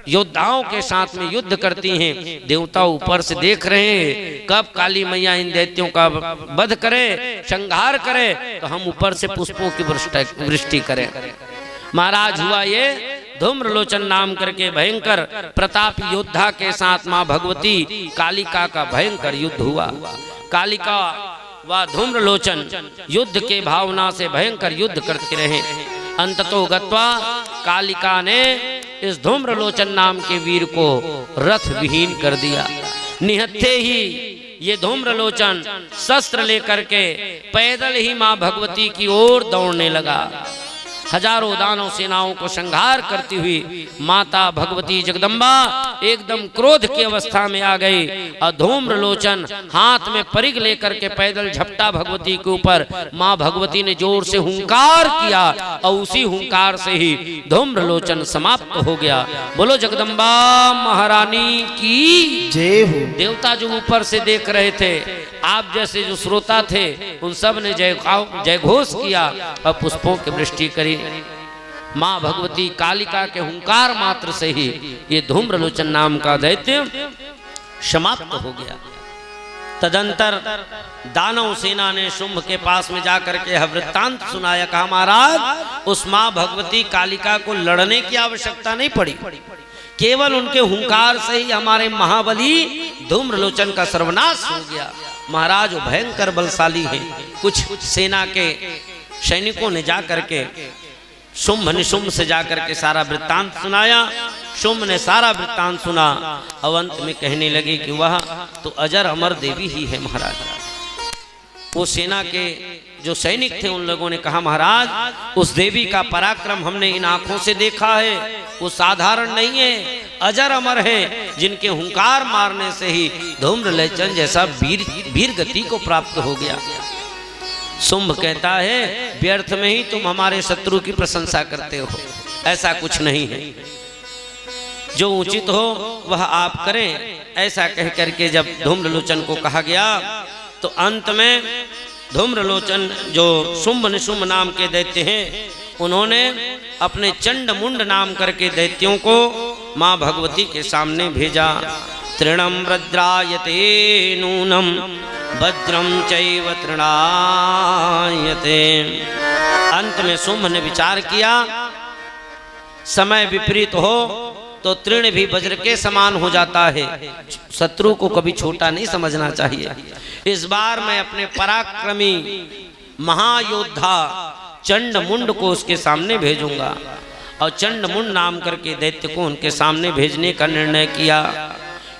Speaker 1: योद्धाओं के साथ में युद्ध करती हैं। देवता ऊपर से देख रहे हैं कब काली मैया इन दैत्यों का वध करे, संहार करे, तो हम ऊपर से पुष्पों की वृष्टि करें। महाराज हुआ ये धूम्रलोचन नाम करके भयंकर प्रताप योद्धा के साथ माँ भगवती कालिका का भयंकर युद्ध हुआ। कालिका व धूम्रलोचन युद्ध के भावना से भयंकर युद्ध करते रहे। अंततो गत्वा कालिका ने इस धूम्रलोचन नाम के वीर को रथ विहीन कर दिया। निहत्थे ही ये धूम्रलोचन शस्त्र लेकर के पैदल ही माँ भगवती की ओर दौड़ने लगा। हजारों दानव सेनाओं को संहार करती हुई माता भगवती जगदम्बा एकदम क्रोध की अवस्था में आ गई और धूम्रलोचन हाथ में परिग लेकर के पैदल झपटा भगवती के ऊपर। माँ भगवती ने जोर से हुंकार किया और उसी हुंकार से ही धूम्रलोचन समाप्त हो गया। बोलो जगदम्बा महारानी की जय हो। देवता जो ऊपर से देख रहे थे, आप जैसे जो श्रोता थे, उन सब ने जय घोष किया और पुष्पों की वृष्टि करी। माँ भगवती कालिका के हुंकार मात्र से ही ये धूम्रलोचन नाम का दैत्य समाप्त हो गया। तदंतर दानव सेना ने शुंभ के पास में जाकर के यह वृत्तांत सुनाया। कहा महाराज उस मां भगवती कालिका को लड़ने की आवश्यकता नहीं पड़ी, केवल उनके हुंकार से ही हमारे महाबली धूम्रलोचन का सर्वनाश हो गया। महाराज वो भयंकर बलशाली है। कुछ सेना के सैनिकों ने जाकर के शुंभ निशुंभ से जाकर के सारा वृत्तांत सुनाया। शुंभ ने सारा वृत्तांत सुना और अंत में कहने लगे कि वह तो अजर अमर देवी ही है महाराज। वो सेना के जो सैनिक थे उन लोगों ने कहा महाराज उस देवी का पराक्रम हमने इन आंखों से देखा है, वो साधारण नहीं है, अजर अमर है, जिनके हुंकार मारने से ही धूम्रलोचन जैसा वीर गति को प्राप्त हो गया। शुंभ कहता है व्यर्थ में ही तुम हमारे शत्रु की प्रशंसा करते हो, ऐसा कुछ नहीं है, जो उचित हो वह आप करें। ऐसा कह करके जब धूम्रलोचन को कहा गया तो अंत में धूम्रलोचन जो शुंभ निशुंभ नाम के दैत्य हैं उन्होंने अपने चंड मुंड नाम करके दैत्यों को मां भगवती के सामने भेजा। तृणम वज्रायते नूनम वज्रम चैव तृणायते। अंत में शुंभ ने विचार किया समय विपरीत हो तो तृण भी वज्र के समान हो जाता है, शत्रु को कभी छोटा नहीं समझना चाहिए। इस बार मैं अपने पराक्रमी महायोद्धा चंड मुंड को उसके सामने भेजूंगा। और चंड मुंड नाम करके दैत्य को उनके सामने भेजने का निर्णय किया,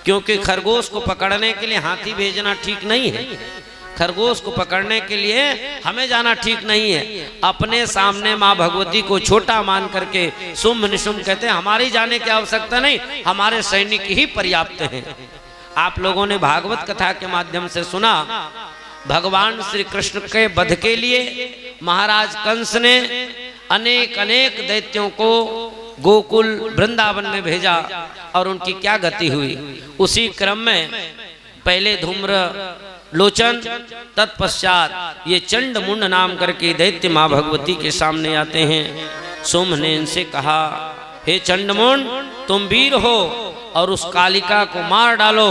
Speaker 1: क्योंकि खरगोश को पकड़ने के लिए हाथी भेजना ठीक नहीं है, खरगोश को पकड़ने के लिए हमें जाना ठीक नहीं है। अपने सामने मां भगवती को छोटा मान करके शुंभ निशुंभ कहते हैं हमारी जाने की आवश्यकता नहीं, हमारे सैनिक ही पर्याप्त हैं। आप लोगों ने भागवत कथा के माध्यम से सुना, भगवान श्री कृष्ण के वध के लिए महाराज कंस ने अनेक अनेक दैत्यों को गोकुल वृंदावन में भेजा और उनकी क्या गति हुई। उसी क्रम में पहले धूम्रलोचन, तत्पश्चात ये चंड मुंड नाम करके दैत्य मां भगवती के सामने आते हैं। शुंभ ने इनसे कहा हे चंड मुंड तुम वीर हो और उस कालिका को मार डालो।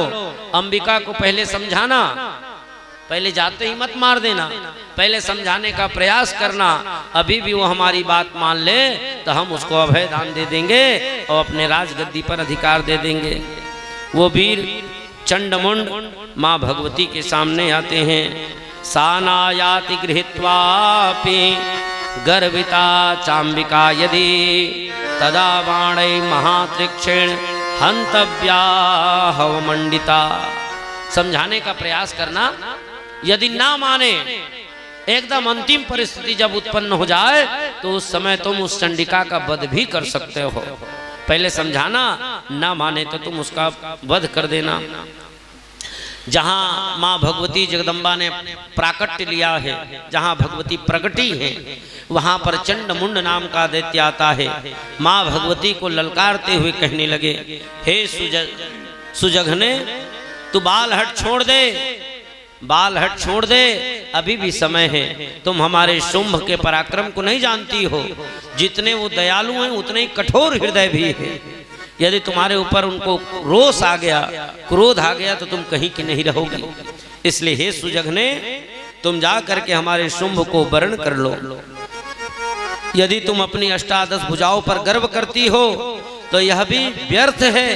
Speaker 1: अंबिका को पहले समझाना, पहले जाते ही मत मार देना, पहले समझाने का प्रयास करना। अभी भी वो हमारी बात मान ले तो हम उसको अभय दान दे देंगे और अपने राजगद्दी पर अधिकार दे देंगे। वो वीर चंडमुंड मां भगवती के सामने आते हैं। सानायाति गृहीत्वापि गर्विता चाम्बिका यदि तदा बाणै महात्रिक्षेण हंतव्या हवमंडिता। समझाने का प्रयास करना, यदि ना माने एकदम अंतिम परिस्थिति जब उत्पन्न हो जाए तो उस समय तुम उस चंडिका का वध भी कर सकते हो। पहले समझाना, ना माने तो तुम उसका वध कर देना। जहां मां भगवती जगदम्बा ने प्राकट्य लिया है, जहां भगवती प्रगटी है, वहां पर चंड मुंड नाम का दैत्य आता है। मां भगवती को ललकारते हुए कहने लगे हे सुजघने तू बाल हट छोड़ दे, बाल हट छोड़ दे, अभी भी समय है। तुम हमारे शुंभ के पराक्रम को नहीं जानती हो, जितने वो दयालु हैं उतने ही कठोर हृदय भी है। यदि तुम्हारे ऊपर उनको रोष आ गया, क्रोध आ गया तो तुम कहीं की नहीं रहोगी। इसलिए हे सुजघने तुम जा करके हमारे शुंभ को वरण कर लो। यदि तुम अपनी अष्टादश भुजाओं पर गर्व करती हो तो यह भी व्यर्थ है,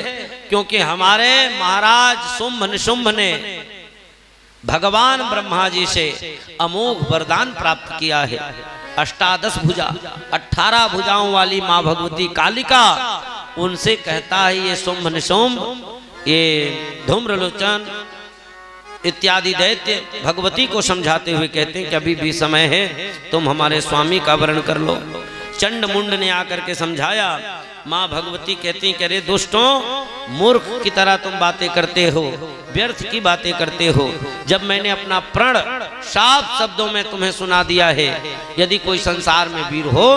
Speaker 1: क्योंकि हमारे महाराज शुंभ निशुंभ ने भगवान ब्रह्मा जी से अमोघ वरदान प्राप्त किया है। अष्टादश भुजा, 18 भुजाओं वाली मां भगवती कालिका उनसे कहता है ये शुंभ निशुंभ, ये धूम्रलोचन इत्यादि दैत्य भगवती को समझाते हुए कहते हैं कि अभी भी समय है, तुम हमारे स्वामी का वरण कर लो। चंड मुंड ने आकर के समझाया। मां भगवती कहती कि अरे दुष्टों, मूर्ख की तरह तुम बातें करते हो, व्यर्थ की बातें करते हो। जब मैंने अपना प्रण साफ शब्दों में तुम्हें सुना दिया है, यदि कोई संसार में वीर हो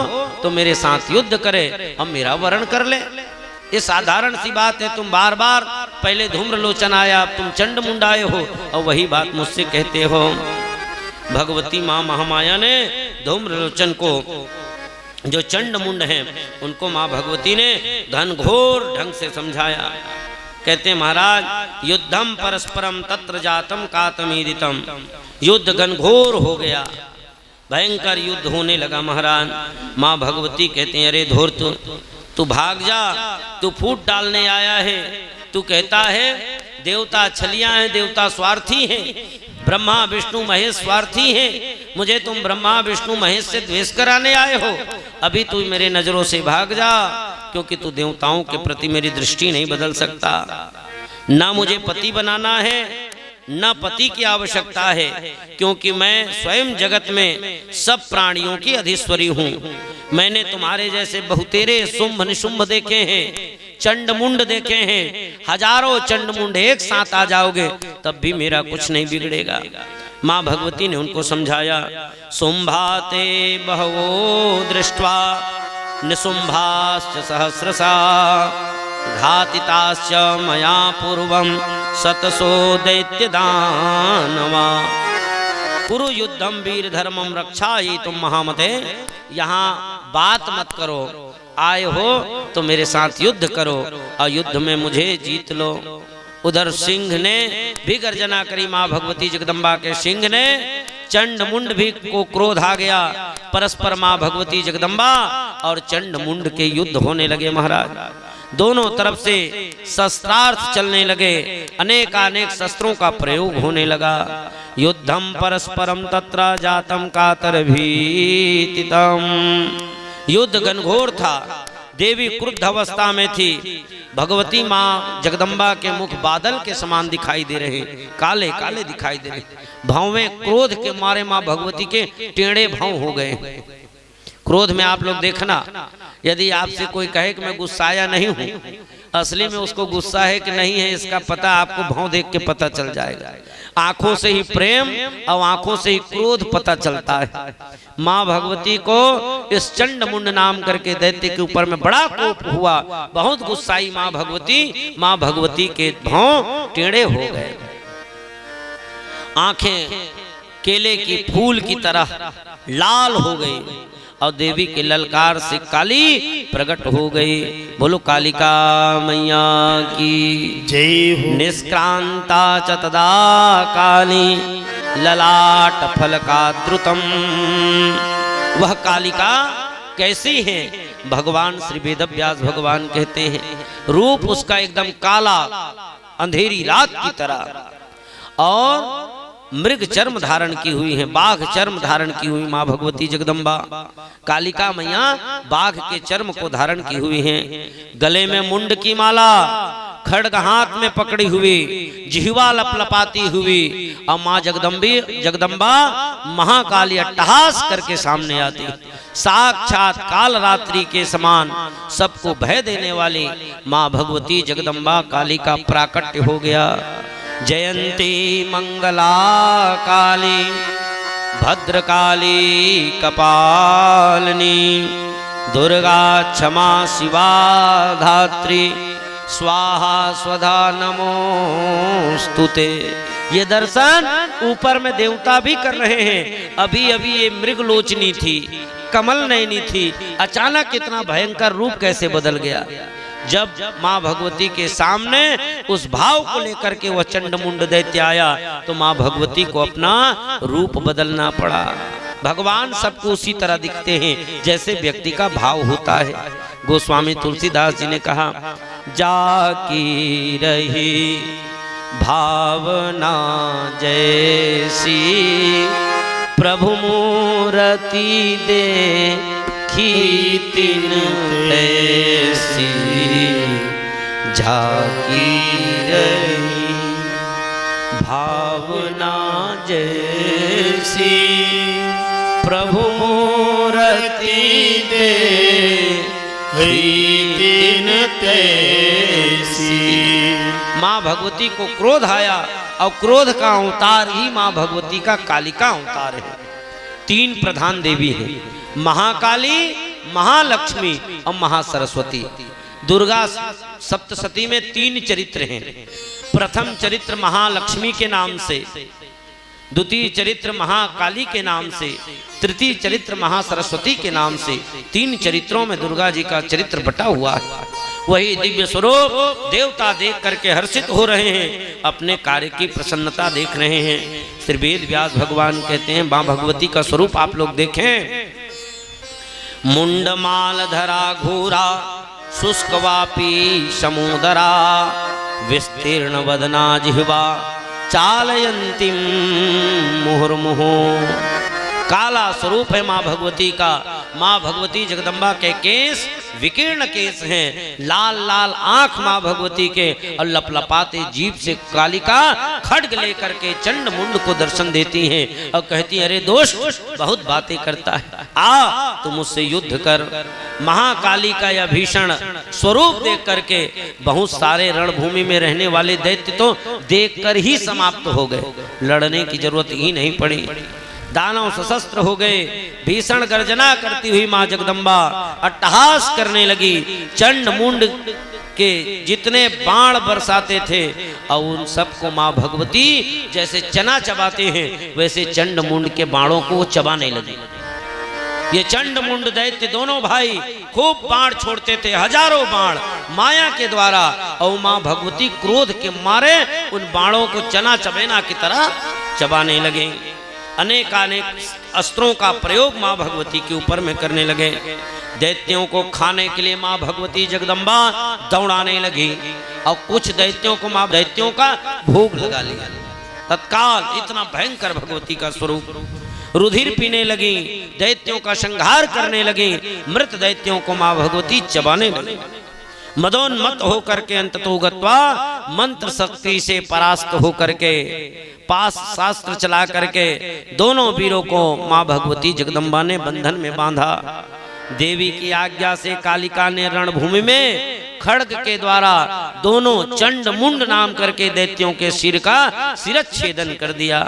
Speaker 1: तो मेरे साथ युद्ध करे, हम मेरा वरण कर ले। ये साधारण सी बात है। तुम बार बार पहले धूम्रलोचन आया, तुम चंड मुंड आए हो और वही बात मुझसे कहते हो। भगवती मां महामाया ने धूम्रलोचन को, जो चंड मुंड हैं, उनको मां भगवती ने घनघोर ढंग से समझाया। कहते महाराज युद्धम परस्परम तत्र जातम कातमीदितम, युद्ध घनघोर हो गया, भयंकर युद्ध होने लगा महाराज। माँ भगवती कहते हैं अरे धूर्त, तू भाग जा, तू फूट डालने आया है। तू कहता है देवता छलियां हैं, देवता स्वार्थी हैं, ब्रह्मा विष्णु महेश स्वार्थी हैं, मुझे तुम ब्रह्मा विष्णु महेश से द्वेष कराने आए हो। अभी तू मेरे नजरों से भाग जा, क्योंकि तू देवताओं के प्रति मेरी दृष्टि नहीं बदल सकता। ना मुझे पति बनाना है, न पति की आवश्यकता है, क्योंकि मैं स्वयं जगत में सब प्राणियों की अधीश्वरी हूँ। मैंने तुम्हारे जैसे बहुतेरे शुंभ निशुंभ देखे हैं, चंड मुंड देखे हैं, हजारों चंड मुंड एक साथ आ जाओगे तब भी मेरा कुछ नहीं बिगड़ेगा। माँ भगवती ने उनको समझाया, शुंभाते बहवो दृष्ट्वा निशुंभाश्च सहस्रशा घातिताश्च मया पूर्वं शतसो दैत्य दानवा कुरु युद्धम वीर धर्मम रक्षा ये तुम महामते। यहाँ बात मत करो, आए हो तो मेरे साथ युद्ध करो और युद्ध में मुझे जीत लो। उधर सिंह ने भी गर्जना करी, माँ भगवती जगदम्बा के सिंह ने, चंड मुंड भी को क्रोध आ गया। परस्पर माँ भगवती जगदम्बा और चंड मुंड के युद्ध होने लगे महाराज। दोनों तरफ से शस्त्रार्थ चलने लगे, अनेकानेक शस्त्रों का प्रयोग होने लगा। युद्धम परस्परम तत्र जातम कातर भीतितम, युद्ध घनघोर था। देवी क्रुद्ध अवस्था में थी। भगवती माँ जगदम्बा के मुख बादल के समान दिखाई दे रहे, काले काले दिखाई दे रहे। भाव में क्रोध के मारे माँ भगवती के टेढ़े भाव हो गए। क्रोध में आप लोग देखना, यदि आपसे कोई कहे कि मैं गुस्साया नहीं हूँ, असली में उसको गुस्सा है कि नहीं है इसका पता आपको भाव देख के पता चल जाएगा। आंखों से ही प्रेम और आंखों से ही क्रोध पता चलता है। माँ भगवती को इस चंड मुंड नाम करके दैत्य के ऊपर में बड़ा कोप हुआ, बहुत गुस्साई माँ भगवती। माँ भगवती के भाव टेढ़े हो गए, आंखें केले की फूल की तरह लाल हो गई और देवी के ललकार से काली प्रकट हो गई। बोलो कालिका मैया की
Speaker 2: जय हो।
Speaker 1: निष्क्रांता च तदा काली ललाट फलका द्रुतम। वह कालिका कैसी है? भगवान श्री वेदव्यास भगवान कहते हैं रूप उसका एकदम काला अंधेरी रात की तरह और मृग चर्म धारण की हुई है, बाघ चर्म धारण की हुई माँ भगवती जगदम्बा कालिका मैया बाघ के चर्म को धारण की हुई है। गले में मुंड की माला, खड्ग हाथ में पकड़ी हुई, जिह्वा लपलपाती हुई और माँ जगदम्बा महाकाली अट्टहास करके सामने आती, साक्षात काल रात्रि के समान सबको भय देने वाली माँ भगवती जगदम्बा काली का प्राकट्य हो गया। जयंती मंगला काली भद्रकाली कपालिनी दुर्गा क्षमा शिवा धात्री स्वाहा स्वधा नमोस्तुते। ये दर्शन ऊपर में देवता भी कर रहे हैं। अभी अभी ये मृगलोचनी थी, कमल नयनी थी, अचानक इतना भयंकर रूप कैसे बदल गया। जब माँ भगवती के सामने उस भाव को लेकर के वह चंडमुंड दैत्य आया तो माँ भगवती को अपना रूप बदलना पड़ा। भगवान सबको उसी तरह दिखते हैं जैसे व्यक्ति का भाव होता है। गोस्वामी तुलसीदास जी ने कहा जाकी रही भावना जैसी प्रभु मूर्ति देखी तिन ऐसी झाकी रही भावना जैसी प्रभु मूर्ति देखी तिन तैसी। माँ भगवती को क्रोध आया और क्रोध का अवतार ही माँ भगवती का कालिका अवतार है। तीन प्रधान देवी हैं, महाकाली, महालक्ष्मी और महासरस्वती। दुर्गा सप्तशती में तीन चरित्र हैं। प्रथम चरित्र महालक्ष्मी के नाम से, द्वितीय चरित्र महाकाली के नाम से, तृतीय चरित्र महासरस्वती के नाम से। तीन चरित्रों में दुर्गा जी का चरित्र बटा हुआ है। वही दिव्य स्वरूप देवता देख करके हर्षित हो रहे हैं, अपने कार्य की प्रसन्नता देख रहे हैं। श्री वेद व्यास भगवान कहते हैं मां भगवती का स्वरूप आप लोग देखें। मुंडमाल धरा घूरा शुष्क वापी समुदरा विस्तीर्ण वदना जिह्वा चालयंतीम मुहुर्मुहु। काला स्वरूप है मां भगवती का। मां भगवती जगदम्बा के केस विकीर्ण केस हैं, लाल लाल आंख मां भगवती के, और लपलपाते जीभ से कालिका खड्ग लेकर के चंड मुंड को दर्शन देती हैं और कहती है, अरे दोष बहुत बातें करता है, आ तुम मुझसे युद्ध कर। महाकाली का यह भीषण स्वरूप देख करके बहुत सारे रणभूमि में रहने वाले दैत्य तो देखकर ही समाप्त हो गए, लड़ने की जरूरत ही नहीं पड़ी। दानव सशस्त्र हो गए। भीषण गर्जना करती हुई मां जगदम्बा अट्टहास करने लगी। चंड मुंड के जितने बाण बरसाते थे और उन सबको मां भगवती जैसे चना चबाते हैं वैसे चंड मुंड के बाणों को चबाने लगी। ये चंड मुंड दैत्य दोनों भाई खूब बाण छोड़ते थे, हजारों बाण माया के द्वारा, और मां भगवती क्रोध के मारे उन बाणों को चना चबेना की तरह चबाने लगे। अनेकानेक अस्त्रों का प्रयोग मां भगवती के ऊपर में करने लगे। दैत्यों को खाने के लिए मां भगवती जगदम्बा दौड़ाने लगी और कुछ दैत्यों को मां दैत्यों का भोग लगा लिया। तत्काल इतना भयंकर भगवती का स्वरूप, रुधिर पीने लगी, दैत्यों का संहार करने लगी, मृत दैत्यों को मां भगवती चबाने लगी। मदोन्मत्त होकर के अंततो गत्वा मंत्र शक्ति से परास्त होकर के पास शास्त्र चला करके दोनों वीरों को मां भगवती जगदम्बा ने बंधन में बांधा। देवी की आज्ञा से कालिका ने रणभूमि में खड्ग के द्वारा दोनों चंड मुंड नाम करके दैत्यों के सिर का सिरच्छेदन कर दिया।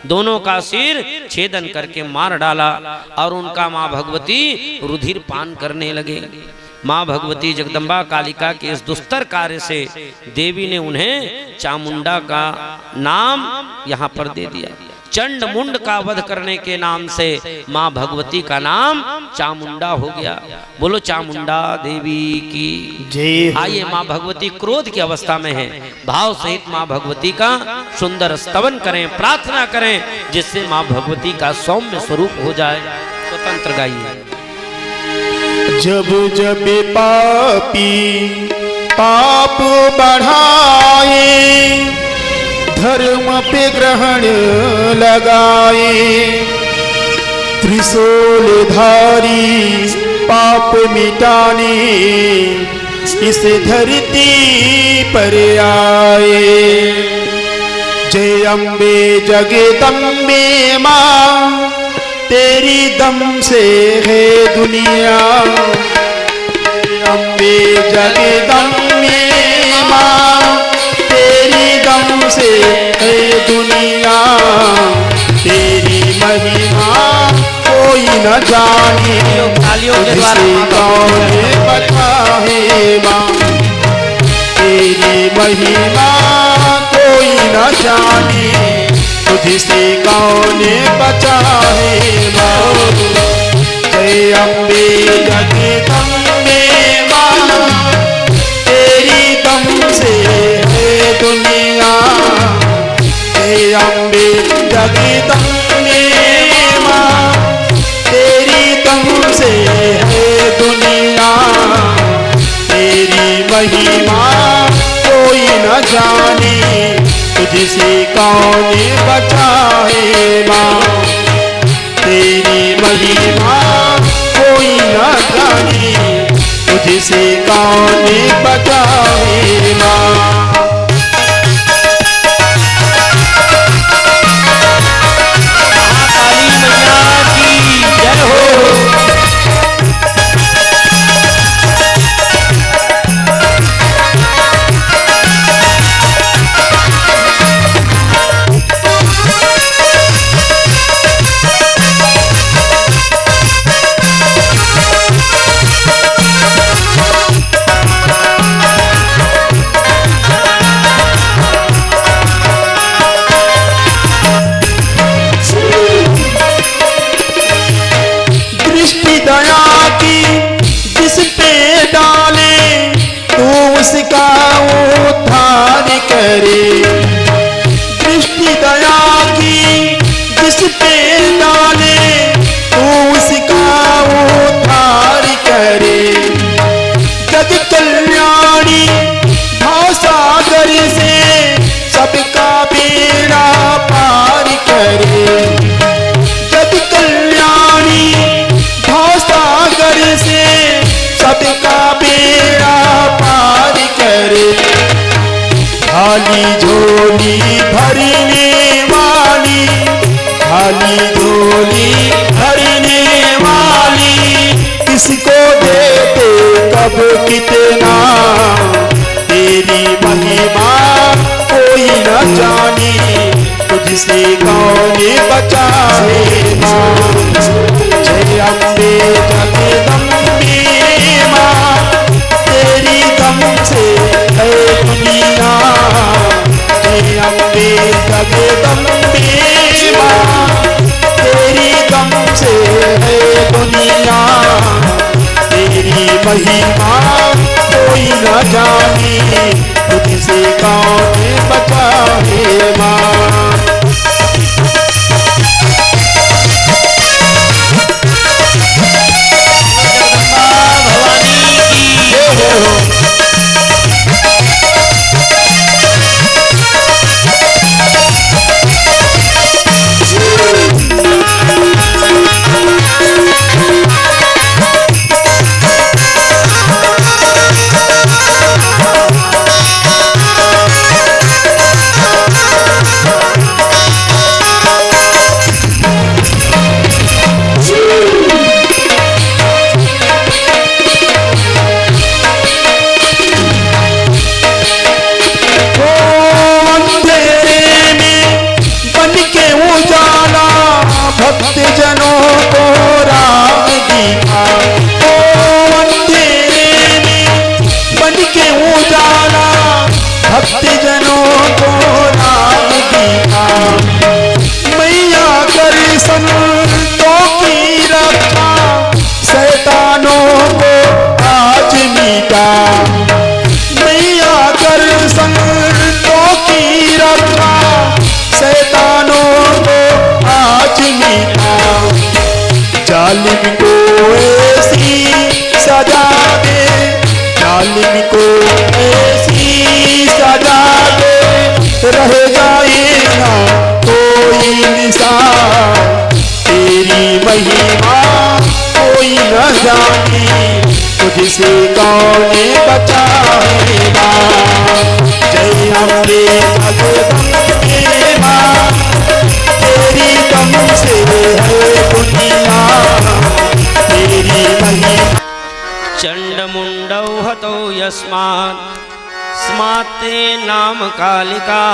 Speaker 1: दोनों का सिर छेदन करके मार डाला और उनका मां भगवती रुधिर पान करने लगे। मां भगवती जगदम्बा कालिका के इस दुस्तर कार्य से देवी ने उन्हें चामुंडा का नाम यहाँ पर दे दिया। चंड मुंड का वध करने के नाम से मां भगवती का नाम चामुंडा हो गया। बोलो चामुंडा देवी की जय। आइए मां भगवती क्रोध की अवस्था में है, भाव सहित मां भगवती का सुंदर स्तवन करें, प्रार्थना करें, जिससे मां भगवती का सौम्य स्वरूप हो जाए। स्वतंत्र गाइए।
Speaker 2: जब जब पापी पाप बढ़ाए, धर्म पे ग्रहण लगाए, त्रिशूल धारी पाप मिटाने इस धरती पर आए। जय अम्बे जगदम्बे माँ, तेरी दम से है दुनिया। अम्बे जगदम्बे माँ, तेरी दम से है दुनिया। तेरी महिमा कोई न जाने, तुझसे कौन बताए माँ। तेरी महिमा कोई न जाने, तुझसे कौन बचाए माँ। जय अम्बे जगदम्बे माँ, तेरी दम से है दुनिया। जय अम्बे जगदम्बे माँ, तेरी दम से है दुनिया। तेरी महिमा कोई न जाने, तुझसे कौन बचाए माँ। तेरी महिमा कोई न जाने, तुझसे कौन बचाए माँ।
Speaker 1: काली मैया की जय हो।
Speaker 2: का उद्धार करे। दृष्टि दया की जिस पे डाले तो उसका उद्धार करे। जग कल्याणी भावसागर से सबका बेड़ा पार करे। जग कल्याणी भावसागर से सबका बेड़ा पार करे। खाली झोली भरने वाली, खाली झोली भरने वाली, किसको देते कब कितना, तेरी महिमा कोई न जाने, तुझसे कौन बचाएगा। जय अम्बे जगदम्बे माँ, तेरी दम से है दुनिया। जय अम्बे जगदम्बे माँ, तेरी दम से है दुनिया। तेरी महिमा कोई न जाने, तुझसे कौन बचाए माँ। भक्त जनों को राम दिखा, ओ अंधेरे में बन के उजाला, भक्त जनों को राम दिखा। मैया कर संतों की रक्षा, शैतानों को आज मिटा। मैया कर संतों की रक्षा, शैतानों को आज मिटा। जालिम को ऐसी सजा दे, जालिम को ऐसी सजा दे, रह जाएगा कोई निशान। तेरी महिमा कोई न जाने, तुझसे कौन बचाएगा। जय अम्बे जगदम्बे माँ, तेरी दम से है दुनिया। तेरी महिमा।
Speaker 1: चंडमुंडौ हतो यस्मात् स्मात्ते नाम कालिका,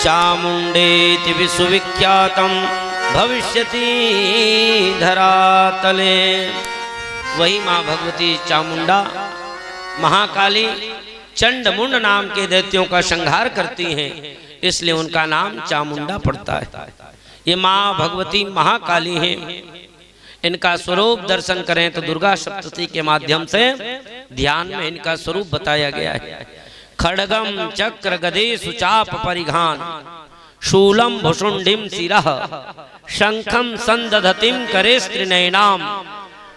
Speaker 1: चामुंडेति विश्वविख्यातम भविष्यति धरातले। वही माँ भगवती चामुंडा महाकाली चंडमुंड नाम के दैत्यों का संहार करती हैं, इसलिए उनका नाम चामुंडा पड़ता है। ये माँ भगवती महाकाली हैं। इनका स्वरूप दर्शन करें तो दुर्गा सप्तशती के माध्यम से ध्यान में इनका स्वरूप बताया गया है। खड्गम चक्र गदे सुचाप परिघान, शूलम भुषुंडिम शिरः, शंखम संदधतिम करे स्त्रिनयनाम,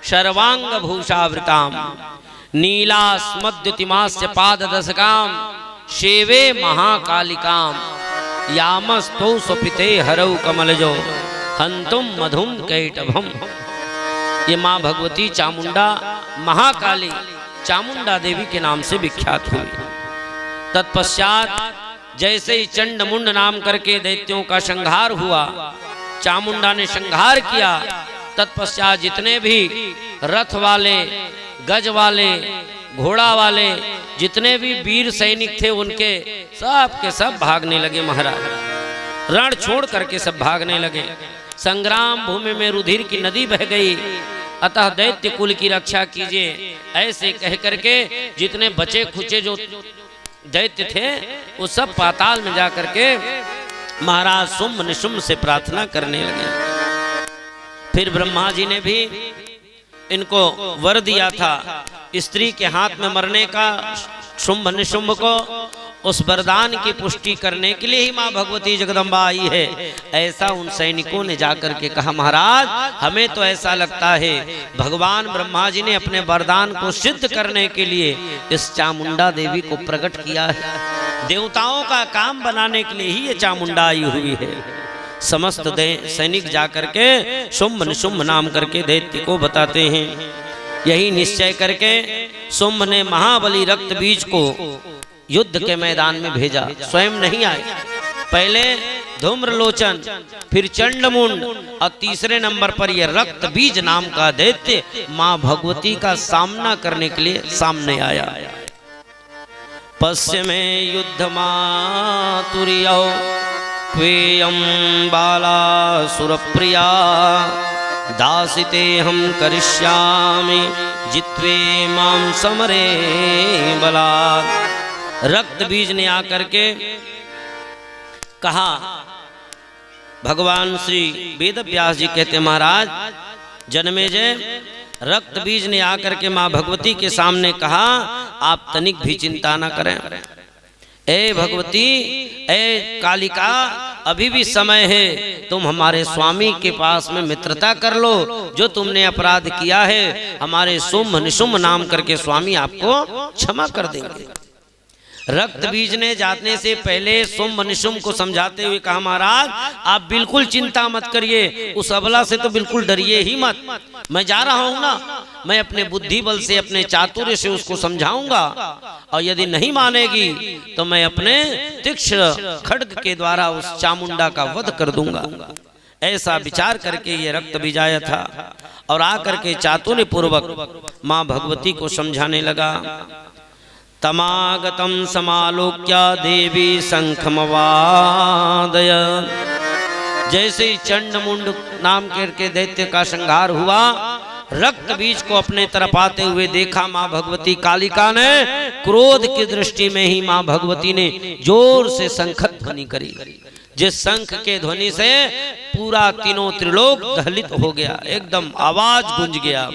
Speaker 1: सर्वांग भूषावृताम, नीलास्मद्युतिमास्य पाददशकाम, शेवे महाकालिकाम, यामस्तौ स्वपिते हरौ कमलजो, हंतुम मधुम कैटभम। ये माँ भगवती चामुंडा महाकाली चामुंडा देवी के नाम से विख्यात हुई। तत्पश्चात जैसे ही चंडमुंड नाम करके दैत्यों का संहार हुआ, चामुंडा ने संहार किया, तत्पश्चात जितने भी रथ वाले, गज वाले, घोड़ा वाले, जितने भी वीर सैनिक थे उनके सब के सब भागने लगे। महाराज रण छोड़ करके सब भागने लगे। संग्राम भूमि में रुधिर की नदी बह गई। अतः दैत्य कुल की रक्षा कीजिए, ऐसे कह करके जितने बचे खुचे जो दैत्य थे वो सब पाताल में जा करके महाराज शुंभ निशुंभ से प्रार्थना करने लगे। फिर ब्रह्मा जी ने भी इनको वर दिया था, स्त्री के हाथ में मरने का शुंभ निशुंभ को उस वरदान की पुष्टि करने के लिए ही माँ भगवती जगदम्बा आई है। ऐसा उन सैनिकों ने जाकर के कहा, महाराज हमें तो ऐसा लगता है भगवान ब्रह्मा जी ने अपने वरदान को सिद्ध करने के लिए इस चामुंडा देवी को प्रकट किया है। देवताओं का काम बनाने के लिए ही ये चामुंडा आई हुई है। समस्त सैनिक जाकर के शुंभ निशुंभ नाम करके दैत्य को बताते हैं। यही निश्चय करके शुंभ ने महाबली रक्त बीज को युद्ध के मैदान में भेजा। स्वयं नहीं आए, पहले धूम्रलोचन, फिर चंडमुंड और तीसरे नंबर पर यह रक्त बीज नाम का दैत्य मां भगवती का सामना करने के लिए सामने आया। पश्य में युद्ध मातुर्यो त्वेयं बाला सुरप्रिया दासिते हम करिष्यामि जित्वे मां समरे बलात्। रक्त बीज ने आकर के कहा, भगवान श्री वेद व्यास जी कहते महाराज जन्मेजय, रक्त बीज ने आकर के मां भगवती के सामने कहा, आप तनिक भी चिंता ना करें। ए भगवती, ए कालिका, अभी भी समय है, तुम हमारे स्वामी के पास में मित्रता कर लो। जो तुमने अपराध किया है हमारे शुंभ निशुंभ नाम करके स्वामी आपको क्षमा कर देंगे। रक्त बीज ने जाने से पहले शुंभ निशुंभ को समझाते हुए कहा, महाराज आप बिल्कुल चिंता मत करिए, उस अबला से तो बिल्कुल डरिए ही मत। मैं जा रहा हूं ना, मैं अपने बुद्धि बल से अपने चातुर्य से उसको समझाऊंगा, और यदि नहीं मानेगी तो मैं अपने तीक्ष्ण खड्ग के द्वारा उस चामुंडा का वध कर दूंगा। ऐसा विचार करके ये रक्त बीज आया था और आकर के चातुर्य पूर्वक मां भगवती को समझाने लगा। तमागतम समालोक्य देवी शंखमवादय। जैसे ही चंडमुंड नाम के दैत्य का संहार हुआ, रक्त बीज को अपने तरफ आते हुए देखा मां भगवती कालिका ने। क्रोध की दृष्टि में ही मां भगवती ने जोर से शंखत ध्वनि करी, जिस शंख के ध्वनि से पूरा तीनों त्रिलोक दहलित हो गया, एकदम आवाज गूंज गया।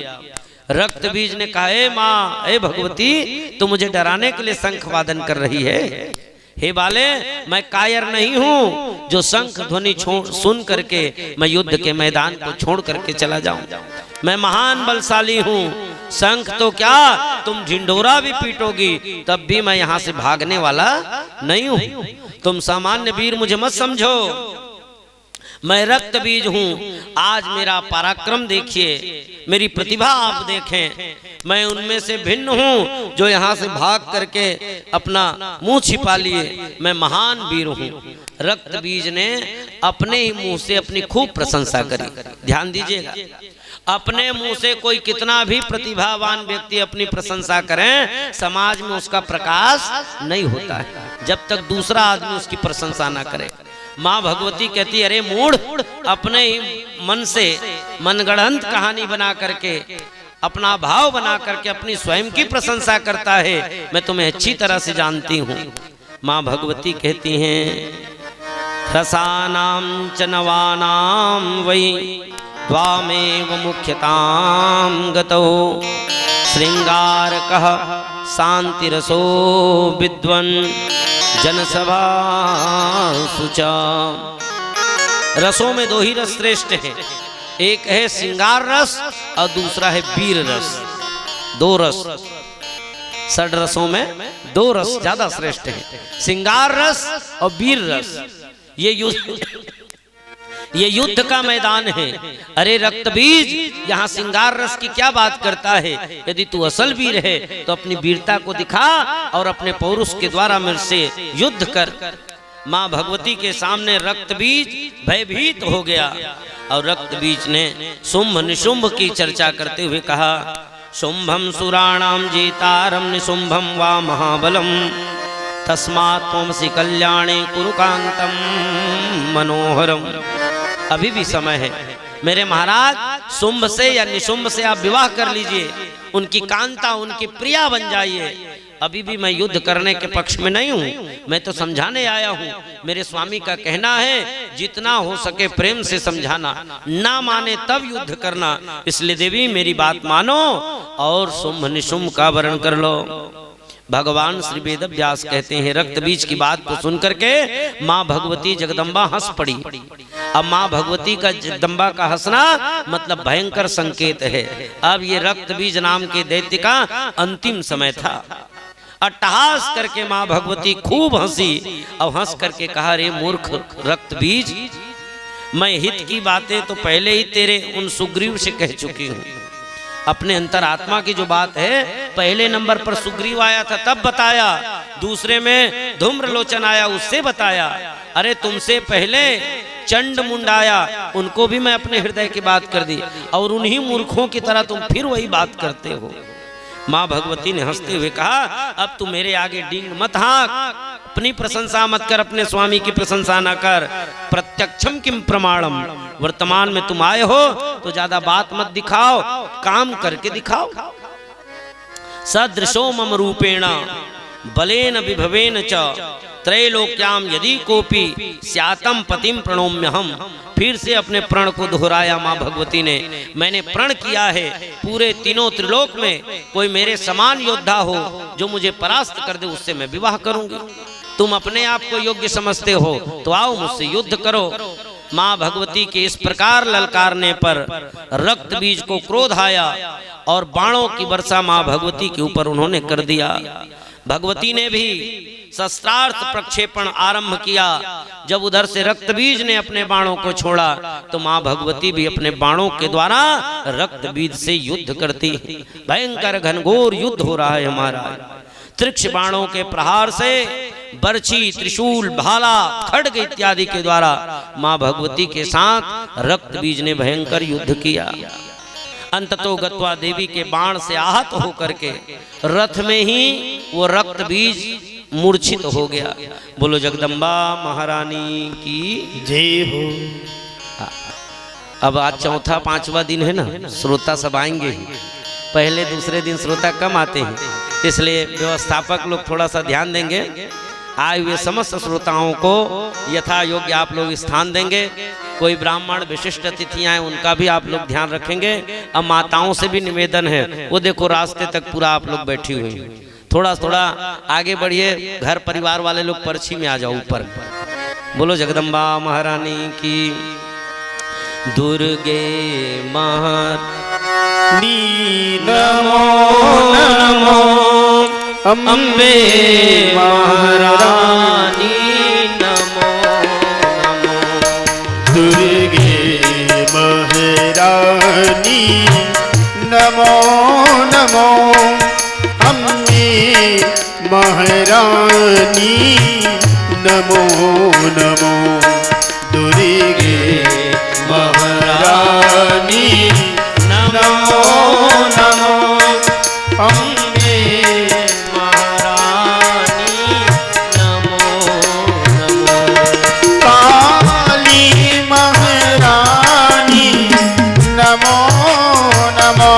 Speaker 1: रक्त बीज ने कहा, ए माँ, ए भगवती, तू मुझे डराने के लिए शंख वादन कर रही है। हे बाले, मैं कायर नहीं हूँ जो शंख ध्वनि सुन करके मैं युद्ध के मैदान को छोड़ करके चला जाऊं। मैं महान बलशाली हूँ। शंख तो क्या, तुम ढिंढोरा भी पीटोगी तब भी मैं यहाँ से भागने वाला नहीं हूँ। तुम सामान्य वीर मुझे मत समझो, मैं रक्त बीज हूँ। आज मेरा पराक्रम देखिए, मेरी प्रतिभा आप देखें। मैं उनमें से भिन्न हूँ जो यहाँ से भाग करके अपना मुंह छिपा लिए। मैं महान वीर हूँ। रक्त बीज ने अपने ही मुंह से अपनी खूब प्रशंसा करी। ध्यान दीजिएगा, अपने मुंह से कोई कितना भी प्रतिभावान व्यक्ति अपनी प्रशंसा करें, समाज में उसका प्रकाश नहीं होता है जब तक दूसरा आदमी उसकी प्रशंसा ना करे। माँ भगवती कहती, अरे मूढ़, अपने ही मन से मनगढ़ंत कहानी बना करके, अपना भाव बना करके अपनी स्वयं की प्रशंसा करता है। मैं तुम्हें अच्छी तरह से जानती हूँ। माँ भगवती कहती हैं, रसानां च नवानां वै द्वामेव मुख्यतां गतौ श्रृंगारकः शांतिरसो विद्वन् जनसभा सुचा। रसों में दो ही रस श्रेष्ठ है, एक है श्रृंगार रस और दूसरा है वीर रस। दो रस, षड रसों में दो रस ज्यादा श्रेष्ठ है, श्रृंगार रस और वीर रस। ये युद्ध का मैदान है। अरे रक्त बीज, यहाँ श्रृंगार रस की क्या बात करता है? यदि तू असल वीर है तो अपनी वीरता को दिखा और अपने पौरुष के द्वारा मेरे से युद्ध कर। माँ भगवती के सामने रक्त बीज भयभीत हो गया और रक्त बीज ने शुंभ निशुंभ की चर्चा करते हुए कहा, शुंभम सुराणाम जेतारम निशुंभम वा महाबलम तस्मात् त्वमसि कल्याणे कुरु कांतम मनोहरम। अभी भी समय है मेरे महाराज, शुंभ से या निशुंभ से आप विवाह कर लीजिए, उनकी कांता, उनकी प्रिया बन जाइए। अभी भी मैं युद्ध करने के पक्ष में नहीं हूँ, मैं तो समझाने आया हूँ। मेरे स्वामी का कहना है जितना हो सके प्रेम से समझाना, ना माने तब युद्ध करना। इसलिए देवी मेरी बात मानो और शुंभ निशुंभ का वर्ण कर लो। भगवान श्री वेद व्यास कहते हैं रक्त बीज की बात को सुनकर के माँ भगवती जगदम्बा हंस पड़ी। अब माँ भगवती का जगदम्बा का हंसना मतलब भयंकर संकेत है। अब ये रक्त बीज नाम के दैत्य का अंतिम समय था। अट्टहास करके माँ भगवती खूब हंसी और हंस करके कहा, रे मूर्ख रक्त बीज, मैं हित की बातें तो पहले ही तेरे उन सुग्रीव से कह चुकी हूँ। अपने अंतरात्मा की जो बात है पहले नंबर पर सुग्रीव आया था तब बताया, दूसरे में धूम्रलोचन आया उससे बताया, अरे तुमसे पहले चंड मुंड आया उनको भी मैं अपने हृदय की बात कर दी, और उन्हीं मूर्खों की तरह तुम फिर वही बात करते हो। माँ भगवती ने हंसते हुए कहा, अब तू मेरे आगे डींग मत हाँक, अपनी प्रशंसा मत कर, अपने स्वामी की प्रशंसा न कर। प्रत्यक्षम किम प्रमाणम, वर्तमान में तुम आए हो तो ज्यादा बात मत दिखाओ, काम करके दिखाओ। सदृशो मम रूपेण बलेन विभवेन च त्रैलोक्याम यदि कोपी स्यातम पतिम प्रणोम्यहम। फिर से अपने प्रण को दोहराया माँ भगवती ने, मैंने प्रण किया है पूरे तीनों त्रिलोक में कोई मेरे समान योद्धा हो जो मुझे परास्त कर दे उससे मैं विवाह करूंगी। तुम अपने आप को योग्य समझते हो तो आओ मुझसे युद्ध करो। माँ भगवती के इस प्रकार ललकारने पर रक्त बीज को क्रोध आया और बाणों की वर्षा माँ भगवती के ऊपर उन्होंने कर दिया। भगवती ने भी शस्त्रार्थ प्रक्षेपण आरंभ किया। जब उधर से रक्त बीज ने अपने बाणों को छोड़ा तो माँ भगवती भी अपने बाणों के द्वारा रक्त बीज से युद्ध करती। भयंकर घनघोर युद्ध हो रहा है हमारा। त्रिक्ष बाणों के प्रहार से बर्छी, त्रिशूल, भाला, खड्ग इत्यादि के द्वारा माँ भगवती के साथ रक्त बीज ने भयंकर युद्ध किया। अंततो गत्वा देवी के बाण से आहत होकर के रथ में ही वो रक्त बीज मूर्छित हो गया। बोलो जगदम्बा महारानी की
Speaker 2: जय हो।
Speaker 1: अब आज चौथा पांचवा दिन है ना, श्रोता सब आएंगे ही। पहले दूसरे दिन श्रोता कम आते हैं, इसलिए व्यवस्थापक लोग थोड़ा सा ध्यान देंगे। आए हुए समस्त श्रोताओं को यथा योग्य आप लोग स्थान देंगे। कोई ब्राह्मण विशिष्ट अतिथियां हैं उनका भी आप लोग ध्यान रखेंगे। अब माताओं से भी निवेदन है, वो देखो रास्ते तक पूरा आप लोग बैठी हुई हैं, थोड़ा थोड़ा आगे बढ़िए। घर परिवार वाले लोग पर्ची में आ जाओ ऊपर। बोलो जगदम्बा महारानी की। दुर्गे महारानी
Speaker 2: नमो नमो,
Speaker 1: अम्बे महारानी नमो नमो,
Speaker 2: दुर्गे महारानी नमो नमो, अम्बे महारानी नमो नमो, दुर्गे महारानी नमो नमो, अम्बे
Speaker 1: महारानी नमो नमो,
Speaker 2: काली महारानी नमो नमो,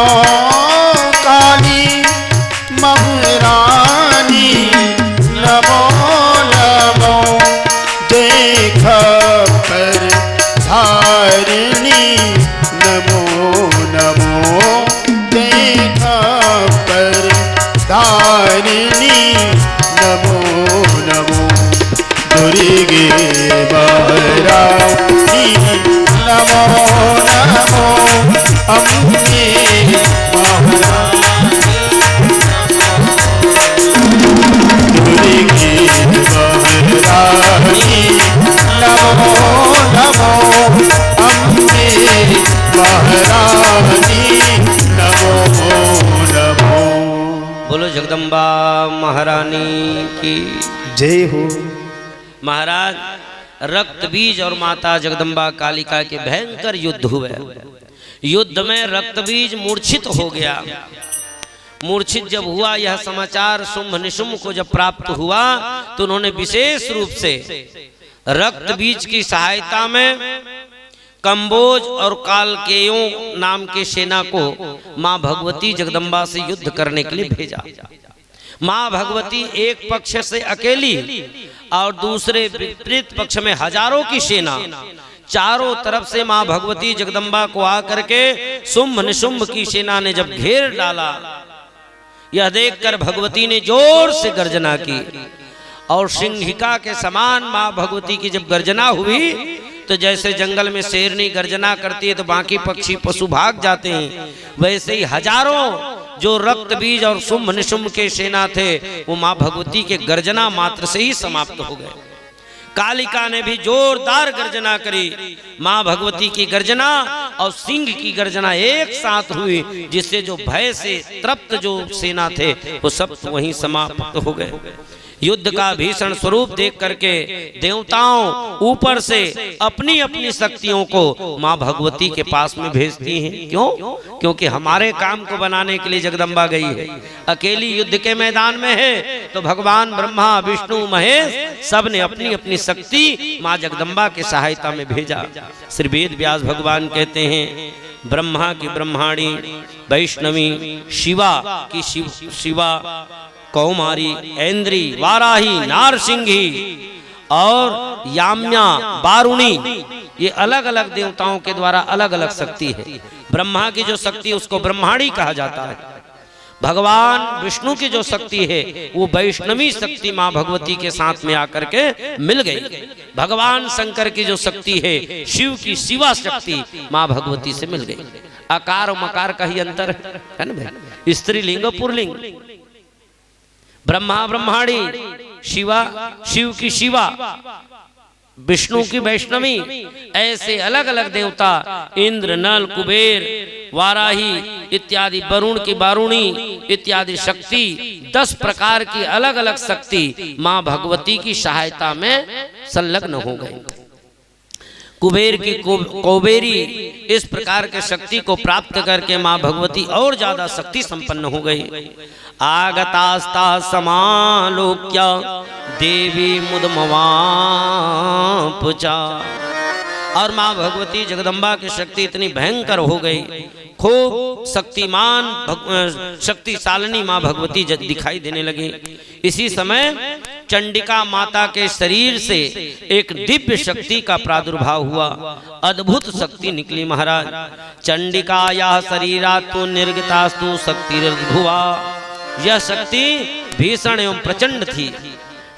Speaker 2: काली महारानी नमो नमो, देख पर धारिणी नमो नमो, देख पर धारिणी नमो नमो, दुर्गे महारानी नमो नमो, अम्बे महारानी दुर्गे महारानी नमो नमो, अम्बे महारानी नमो नमो।
Speaker 1: बोलो जगदम्बा महारानी की
Speaker 2: जय हो।
Speaker 1: महाराज रक्त बीज और माता जगदम्बा कालिका के भयंकर युद्ध हुए। युद्ध में रक्त बीज मूर्छित हो गया। मूर्छित जब हुआ यह समाचार शुंभ निशुंभ को जब प्राप्त हुआ तो उन्होंने विशेष रूप से रक्त बीज की सहायता में कंबोज और कालकेयों नाम के सेना को मां भगवती जगदम्बा से युद्ध करने के लिए भेजा। मां भगवती एक पक्ष से अकेली और दूसरे विपरीत पक्ष में हजारों की सेना, चारों तरफ से मां भगवती जगदम्बा को आकर के शुंभ निशुंभ की सेना ने जब घेर डाला, यह देखकर भगवती ने जोर से गर्जना की और सिंहिका के समान मां भगवती की जब गर्जना हुई तो जैसे जंगल में शेरनी गर्जना करती है तो बाकी पक्षी पशु भाग जाते हैं, वैसे ही हजारों जो रक्त बीज और शुंभ निशुंभ के सेना थे वो मां भगवती के गर्जना मात्र से ही समाप्त हो गए। कालिका ने भी जोरदार गर्जना करी। मां भगवती की गर्जना और सिंह की गर्जना एक साथ हुई, जिससे जो भय से तृप्त जो सेना थे वो सब वहीं समाप्त हो गए। युद्ध का भीषण स्वरूप देख करके देवताओं ऊपर से अपनी अपनी शक्तियों को मां भगवती के पास में भेजती हैं। क्यों? क्योंकि हमारे काम को बनाने के लिए जगदम्बा गई है। अकेली युद्ध के मैदान में है तो भगवान ब्रह्मा विष्णु महेश सब ने अपनी अपनी शक्ति मां जगदम्बा की सहायता में भेजा। श्री वेद व्यास भगवान कहते हैं ब्रह्मा की ब्रह्माणी, वैष्णवी शिवा की शिवा, कौमारी, ऐन्द्री, वाराही, नारसिंही और याम्या, वारुणी, ये अलग अलग देवताओं के द्वारा अलग अलग शक्ति है। ब्रह्मा की जो शक्ति उसको ब्रह्माणी कहा जाता है। भगवान विष्णु की जो शक्ति है वो वैष्णवी शक्ति मां भगवती के साथ में आकर के मिल गई। भगवान शंकर की जो शक्ति है शिव की शिवा शक्ति मां भगवती से मिल गई। आकार और मकार का ही अंतर है ना भाई, स्त्रीलिंग और पुरलिंग। ब्रह्मा ब्रह्माणी, शिवा शिव की शिवा, विष्णु की वैष्णवी, ऐसे अलग अलग देवता इंद्र, नल, कुबेर, वाराही इत्यादि, वरुण की वारुणी इत्यादि शक्ति 10 प्रकार की अलग अलग शक्ति मां भगवती की सहायता में संलग्न हो गई। कुबेर की कौबेरी, इस प्रकार के शक्ति को प्राप्त करके मां भगवती और ज्यादा शक्ति संपन्न हो गई। आगतास्ता समालोक्य देवी मुदमवा पुचा, और मां भगवती जगदम्बा की शक्ति इतनी भयंकर हो गई, खूब शक्तिमान शक्तिशालिनी मां भगवती दिखाई देने लगी। इसी समय चंडिका माता के शरीर से एक दिव्य शक्ति का प्रादुर्भाव हुआ। अद्भुत शक्ति निकली महाराज। चंडिका यह शरीरातु निर्गतास्तु शक्तिर्भुवा, यह शक्ति भीषण एवं प्रचंड थी।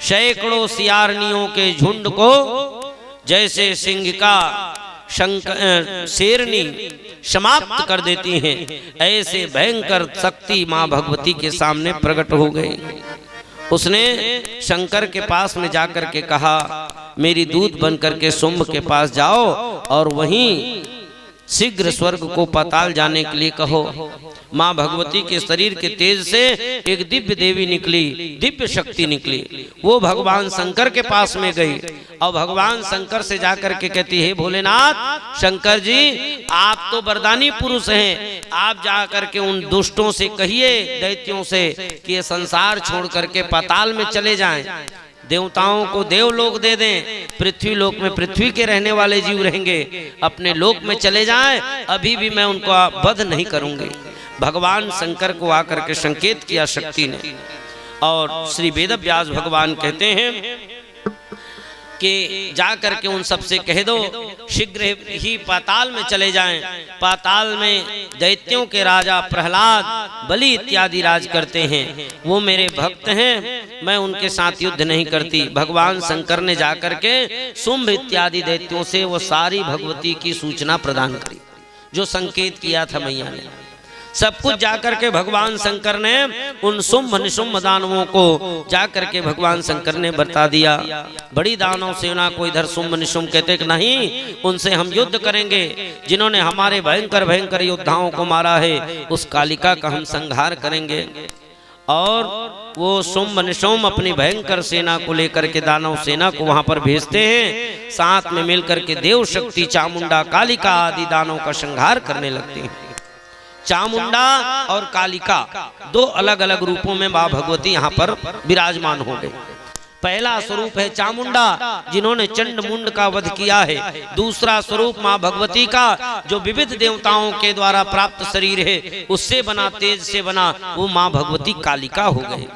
Speaker 1: सैकड़ों सियारनियों के झुंड को जैसे सिंह का शेरनी समाप्त कर देती हैं, ऐसे भयंकर शक्ति मां भगवती के सामने प्रकट हो गई। उसने शंकर के पास में जाकर के कहा मेरी दूत बनकर के शुंभ के पास जाओ और वहीं शीघ्र स्वर्ग को पाताल जाने के लिए कहो। मां भगवती के शरीर के तेज से एक दिव्य देवी निकली, दिव्य शक्ति निकली। वो भगवान शंकर के पास में गई और भगवान शंकर से जाकर के कहती है भोलेनाथ शंकर जी आप तो वरदानी पुरुष हैं, आप जाकर के उन दुष्टों से कहिए, दैत्यों से कि ये संसार छोड़ करके पाताल में चले जाएं, देवताओं को देवलोक दे दें, पृथ्वी लोक में पृथ्वी के रहने वाले जीव रहेंगे, अपने लोक में चले जाएं, अभी भी मैं उनको वध नहीं करूंगी। भगवान शंकर को आकर के संकेत किया शक्ति ने। और श्री वेद व्यास भगवान कहते हैं कि जाकर के उन सबसे कह दो शीघ्र ही पाताल में चले जाएं। पाताल में दैत्यों के राजा प्रहलाद, बलि इत्यादि राज करते हैं, वो मेरे भक्त हैं, मैं उनके साथ युद्ध नहीं करती। भगवान शंकर ने जाकर के शुंभ इत्यादि दैत्यों से वो सारी भगवती की सूचना प्रदान करी, जो संकेत किया था मैया ने। सब कुछ जाकर के भगवान शंकर ने उन शुंभ निशुंभ दानवों को जाकर के भगवान शंकर ने बता दिया। बड़ी दानव सेना को इधर शुंभ निशुंभ कहते कि नहीं, उनसे हम युद्ध करेंगे, जिन्होंने हमारे भयंकर भयंकर योद्धाओं को मारा है उस कालिका का हम संहार करेंगे। और वो शुंभ निशुंभ अपनी भयंकर सेना को लेकर के दानव सेना को वहां पर भेजते हैं। साथ में मिलकर के देव शक्ति चामुंडा, कालिका आदि दानों का संहार करने लगते हैं। चामुंडा और कालिका दो अलग अलग रूपों में मां भगवती यहाँ पर विराजमान हो गई। पहला स्वरूप है चामुंडा, जिन्होंने चंड मुंड का वध किया है। दूसरा स्वरूप मां भगवती का जो विविध देवताओं के द्वारा प्राप्त शरीर है, उससे बना, तेज से बना, वो मां भगवती कालिका हो गए।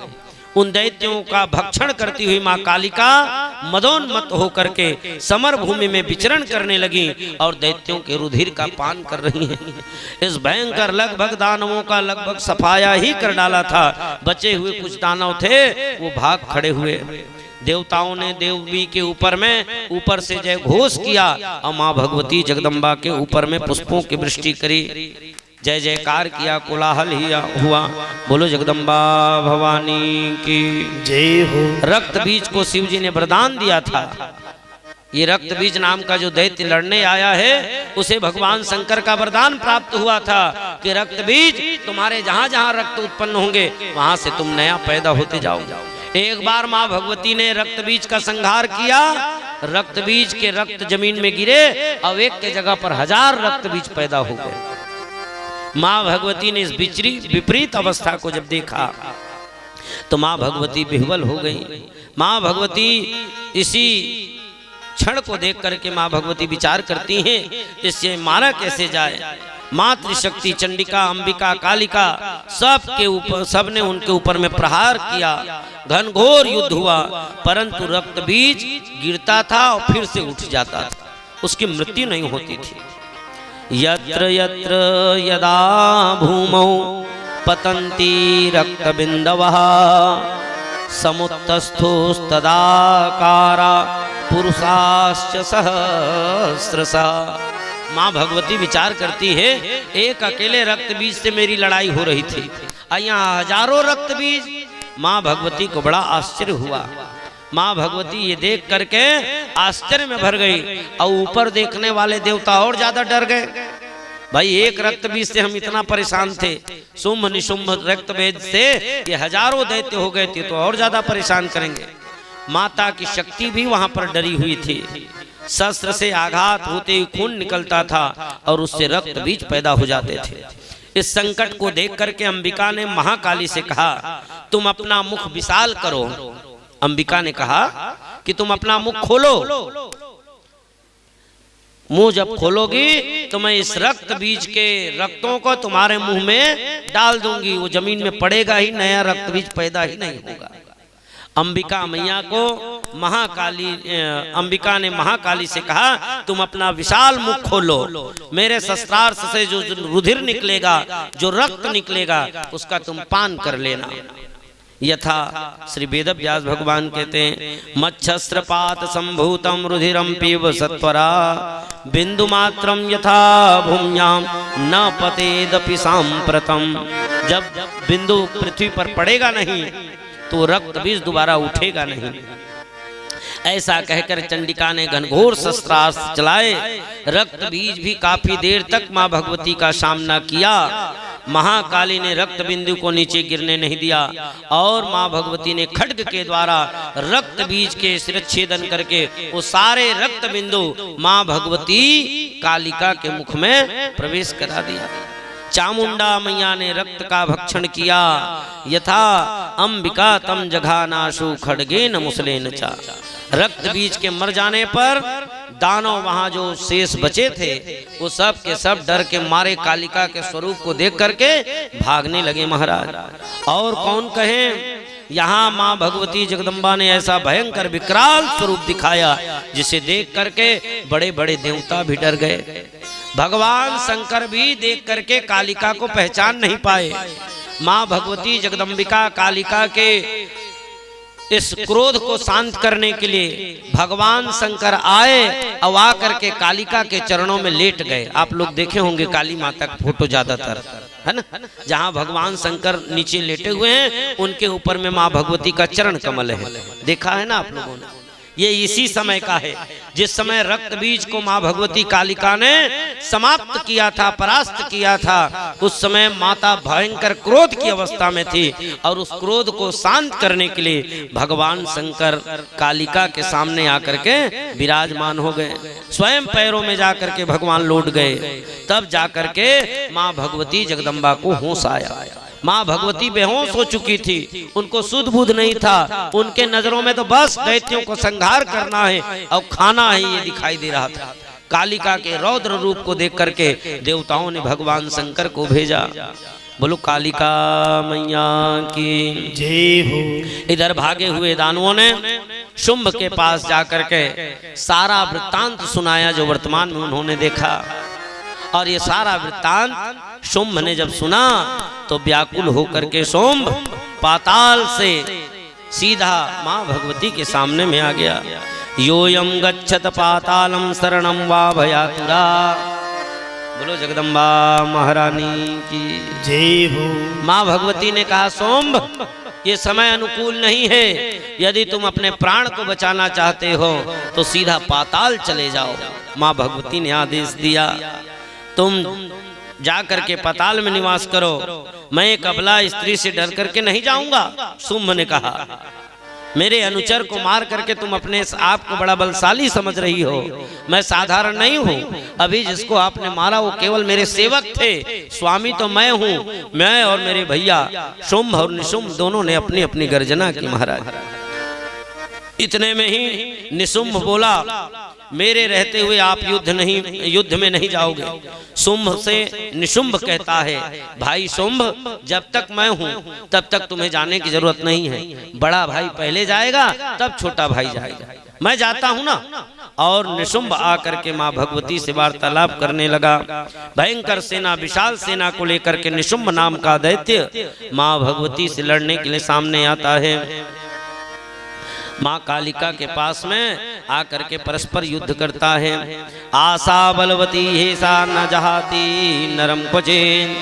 Speaker 1: उन दैत्यों का भक्षण करती हुई माँ कालिका मदोन्मत्त होकर के समर भूमि में विचरण करने लगी और दैत्यों के रुधिर का पान कर रही हैं। इस भयंकर लगभग दानवों का लगभग सफाया ही कर डाला था। बचे हुए कुछ दानव थे वो भाग खड़े हुए। देवताओं ने देवी के ऊपर से जय घोष किया और माँ भगवती जगदम्बा के ऊपर में पुष्पों की वृष्टि करी, जय जयकार किया, कोलाहल ही हुआ। बोलो जगदम्बा भवानी की
Speaker 2: जय हो।
Speaker 1: रक्त बीज को शिव जी ने वरदान दिया था। ये रक्त बीज नाम का जो दैत्य लड़ने आया है उसे भगवान शंकर का वरदान प्राप्त हुआ था कि रक्त बीज तुम्हारे जहां जहां रक्त उत्पन्न होंगे वहां से तुम नया पैदा होते जाओ। एक बार माँ भगवती ने रक्त बीज का संहार किया, रक्त बीज के रक्त जमीन में गिरे और एक के जगह पर 1000 रक्त बीज पैदा हो गए। माँ भगवती ने इस विपरीत अवस्था को जब देखा तो माँ भगवती विह्वल हो गई। माँ भगवती इसी क्षण को देख करके माँ भगवती विचार करती हैं इससे मारा कैसे जाए। मातृशक्ति चंडिका, अंबिका, कालिका सबने उनके ऊपर में प्रहार किया। घनघोर युद्ध हुआ, परंतु रक्त बीज गिरता था और फिर से उठ जाता था, उसकी मृत्यु नहीं होती थी। यत्र यत्र यदा भूमौ पतन्ति रक्त बिंदवः समुत्तस्थोस्तदाकारा पुरुषाश्च सहस्रशः। माँ भगवती विचार करती है एक अकेले रक्त बीज से मेरी लड़ाई हो रही थी, यहाँ 1000 रक्त बीज। माँ भगवती को बड़ा आश्चर्य हुआ। माँ भगवती ये देख करके आश्चर्य में भर गई और ऊपर देखने वाले देवता और ज्यादा डर गए। भाई एक रक्त बीज से हम इतना परेशान थे, शुंभ निशुंभ रक्त बीज से ये 1000 दैत्य हो गए थे तो और ज्यादा परेशान करेंगे। माता की शक्ति भी वहां पर डरी हुई थी। शस्त्र से आघात होते ही खून निकलता था और उससे रक्त बीज पैदा हो जाते थे। इस संकट को देख करके अंबिका ने महाकाली से कहा तुम अपना मुख विशाल करो। अंबिका ने कहा कि तुम अपना मुख खोलो, मुंह जब खोलोगी तो मैं इस रक्त बीज के रक्तों को तुम्हारे मुंह में डाल दूंगी, वो जमीन में पड़ेगा ही, नया रक्त बीज पैदा ही नहीं होगा। अंबिका मैया को अंबिका ने महाकाली से कहा तुम अपना विशाल मुख खोलो, मेरे शस्त्रास्त्र से जो रुधिर निकलेगा, जो रक्त निकलेगा उसका तुम पान कर लेना। यथा श्री वेद व्यास भगवान कहते हैं मच्छस्त्रपात संभूतम रुधिरम पीव सत्वरा बिंदु मात्रम यथा भूम्याम न पतेदपि सांप्रतम। जब बिंदु पृथ्वी पर पड़ेगा नहीं तो रक्त बीज दोबारा उठेगा नहीं। ऐसा कहकर चंडिका ने घनघोर शस्त्रास्त्र चलाए। रक्त बीज भी काफी देर तक मां भगवती का सामना किया। महाकाली ने रक्त बिंदु को नीचे गिरने नहीं दिया और मां भगवती ने खड्ग के द्वारा रक्त बीज के शिरच्छेदन करके वो सारे रक्त बिंदु मां भगवती कालिका के मुख में प्रवेश करा दिया। चामुंडा मैया ने रक्त का भक्षण किया। यथा अंबिका तम जघानाशु खड्गेन मुसलेन चा। रक्त बीज के मर जाने पर दानव वहां जो शेष बचे थे वो सब के सब डर के मारे कालिका के स्वरूप को देख करके भागने लगे महाराज। और कौन कहे यहाँ माँ भगवती जगदम्बा ने ऐसा भयंकर विकराल स्वरूप दिखाया जिसे देख करके बड़े बड़े देवता भी डर गए। भगवान शंकर भी देख करके कालिका को पहचान नहीं पाए। माँ भगवती जगदम्बिका कालिका के इस क्रोध को शांत करने के लिए भगवान शंकर आए और आ करके कालिका के चरणों में लेट गए। आप लोग देखे होंगे काली माता का फोटो ज्यादातर है ना, जहाँ भगवान शंकर नीचे लेटे हुए हैं उनके ऊपर में माँ भगवती का चरण कमल है, देखा है ना आप लोगों ने। ये इसी समय का है जिस समय रक्त बीज को माँ भगवती कालिका ने समाप्त किया था, परास्त किया था। उस समय माता भयंकर क्रोध की अवस्था में थी और उस क्रोध को शांत करने के लिए भगवान शंकर कालिका के सामने आकर के विराजमान हो गए। स्वयं पैरों में जाकर के भगवान लौट गए। तब जाकर के माँ भगवती जगदम्बा को होश आया। माँ भगवती बेहोश हो चुकी थी, उनको सुध बुध नहीं था। उनके नजरों में तो बस दैत्यों को संहार करना है और खाना है, ये दिखाई दे रहा था। कालिका के रौद्र रूप को देख करके देवताओं ने भगवान शंकर को भेजा। बोलो कालिका मैया की
Speaker 2: जय हो।
Speaker 1: इधर भागे हुए दानवों ने शुंभ के पास जाकर के सारा वृत्तांत सुनाया जो वर्तमान में उन्होंने देखा। और ये सारा वृत्तांत शुंभ ने जब सुना तो व्याकुल होकर के शुंभ पाताल से सीधा मां भगवती के सामने में आ गया। योयम गच्छत पातालम शरणम वा भयातुरा। बोलो जगदम्बा महारानी की
Speaker 2: जय हो।
Speaker 1: मां भगवती ने कहा शुंभ ये समय अनुकूल नहीं है, यदि तुम अपने प्राण को बचाना चाहते हो तो सीधा पाताल चले जाओ। मां भगवती ने आदेश दिया तुम जाकर के पाताल में निवास करो, मैं एक अबला स्त्री से डर करके नहीं जाऊंगा। शुंभ ने कहा मेरे अनुचर को मार करके तुम अपने आप को बड़ा बलशाली समझ रही हो, मैं साधारण नहीं हूँ। अभी जिसको आपने मारा वो केवल मेरे सेवक थे, स्वामी तो मैं हूँ। मैं और मेरे भैया शुंभ और निशुंभ दोनों ने अपनी अपनी गर्जना की महाराज। इतने में ही निशुंभ बोला मेरे रहते हुए आप युद्ध में नहीं जाओगे। शुंभ से निशुंभ कहता है भाई शुंभ जब तक मैं हूं तब तक तुम्हें जाने की जरूरत नहीं है। बड़ा भाई पहले जाएगा तब छोटा भाई जाएगा, मैं जाता हूं ना। और निशुंभ आकर के मां भगवती से वार्तालाप करने लगा। भयंकर सेना विशाल सेना को लेकर के निशुंभ नाम का दैत्य मां भगवती से लड़ने के लिए सामने आता है। माँ कालिका के पास में आकर के परस्पर युद्ध करता है। आशा बलवती हे सा न जहाती नरम क्वचेन।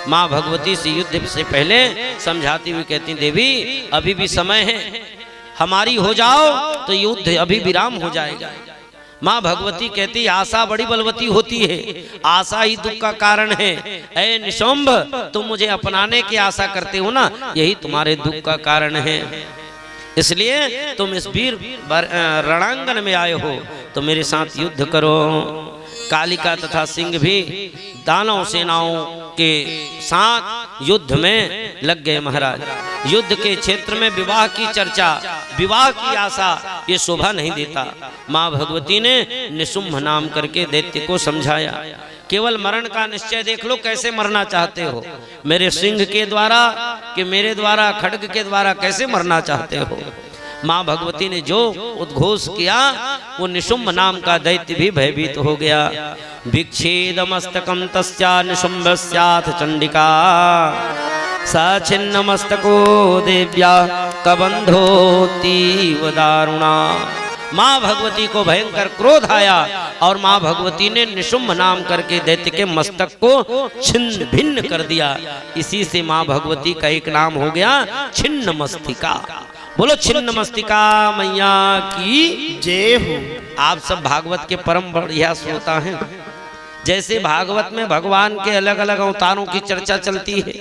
Speaker 1: माँ भगवती से युद्ध से पहले समझाती हुई कहती देवी अभी भी समय है, हमारी हो जाओ तो युद्ध अभी विराम हो जाएगा। माँ भगवती कहती आशा बड़ी बलवती होती है, आशा ही दुख का कारण है। ऐ निशुंभ तुम मुझे अपनाने की आशा करते हो ना, यही तुम्हारे दुख का कारण है। इसलिए तुम इस वीर रणांगन में आए हो तो मेरे साथ युद्ध करो। कालिका तथा सिंह भी दानव सेनाओं के साथ युद्ध में लग गए महाराज। युद्ध के क्षेत्र में विवाह की चर्चा, विवाह की आशा ये शोभा नहीं देता। माँ भगवती ने निशुंभ नाम करके दैत्य को समझाया केवल मरण का निश्चय देख लो, कैसे मरना चाहते हो, मेरे सिंह के द्वारा कि मेरे द्वारा खड्ग के द्वारा कैसे मरना चाहते हो। माँ भगवती ने जो उद्घोष किया वो निशुंभ नाम का दैत्य भी भयभीत हो गया। विच्छेद मस्तकम तस्या निशुंभस्याथ चंडिका सछिन्न मस्तको देव्या कबंधोतीव दारुणा। माँ भगवती को भयंकर क्रोध आया और माँ भगवती ने निशुंभ नाम करके दैत्य के मस्तक को छिन्न भिन्न कर दिया। इसी से माँ भगवती का एक नाम हो गया छिन्न मस्तिका। बोलो छिन्न मस्तिका मैया की
Speaker 2: जय हो।
Speaker 1: आप सब भागवत के परम बढ़िया श्रोता हैं। जैसे भागवत में भगवान के अलग अलग अवतारों की चर्चा चलती है,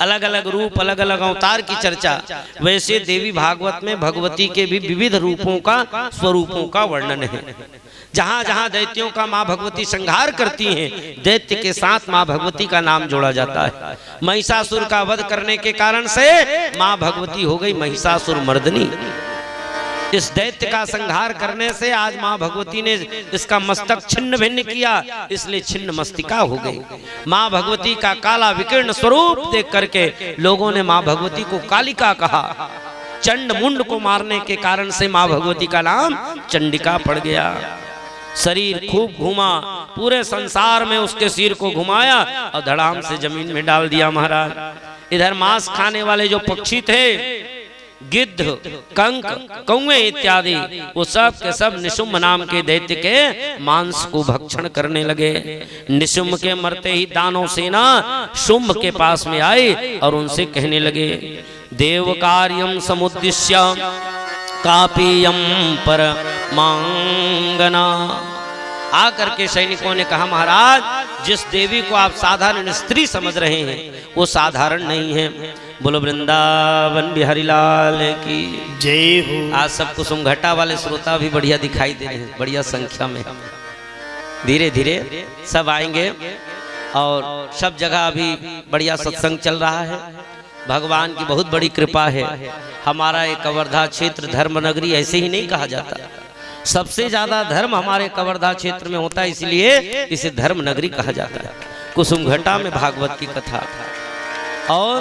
Speaker 1: अलग अलग रूप अलग अलग अवतार की चर्चा, वैसे देवी भागवत में भगवती के भी विविध रूपों का स्वरूपों का वर्णन है। जहाँ जहाँ दैत्यों का माँ भगवती संहार करती हैं, दैत्य के साथ माँ भगवती का नाम जोड़ा जाता है। महिषासुर का वध करने के कारण से माँ भगवती हो गई महिषासुर मर्दनी। इस दैत्य का संहार करने से आज माँ भगवती ने इसका मस्तक छिन्न भिन्न किया, इसलिए छिन्न मस्तिका हो गई। माँ भगवती का काला विकीर्ण स्वरूप देख करके लोगों ने माँ भगवती को कालिका कहा। चंड मुंड को मारने के कारण से माँ भगवती का नाम चंडिका पड़ गया। शरीर खूब घूमा, पूरे संसार में उसके सिर को घुमाया और धड़ाम से जमीन में डाल दिया महाराज। इधर मांस खाने वाले जो पक्षी थे, गिद्ध, कंक, कौवे इत्यादि, वो सब के सब निशुंभ नाम के दैत्य के मांस को भक्षण करने लगे। निशुंभ के मरते ही दानव सेना शुंभ के पास में आई और उनसे कहने लगे देव कार्यम समुद्दिश्य कापीयम पर मांगना। आकर के सैनिकों ने कहा महाराज जिस देवी को आप साधारण स्त्री समझ रहे हैं वो साधारण नहीं है। बोलो वृंदावन बिहारी लाल की
Speaker 2: जय हो।
Speaker 1: आज सब कुसुमघट्टा वाले श्रोता भी बढ़िया दिखाई दे रहे हैं, बढ़िया संख्या में। धीरे धीरे सब आएंगे और सब जगह अभी बढ़िया सत्संग चल रहा है। भगवान की बहुत बड़ी कृपा है। हमारा एक कवर्धा क्षेत्र धर्म नगरी ऐसे ही नहीं कहा जाता, सबसे ज्यादा धर्म हमारे कवर्धा क्षेत्र में होता है, इसलिए इसे धर्म नगरी कहा जाता है। कुसुमघट्टा में भागवत की कथा और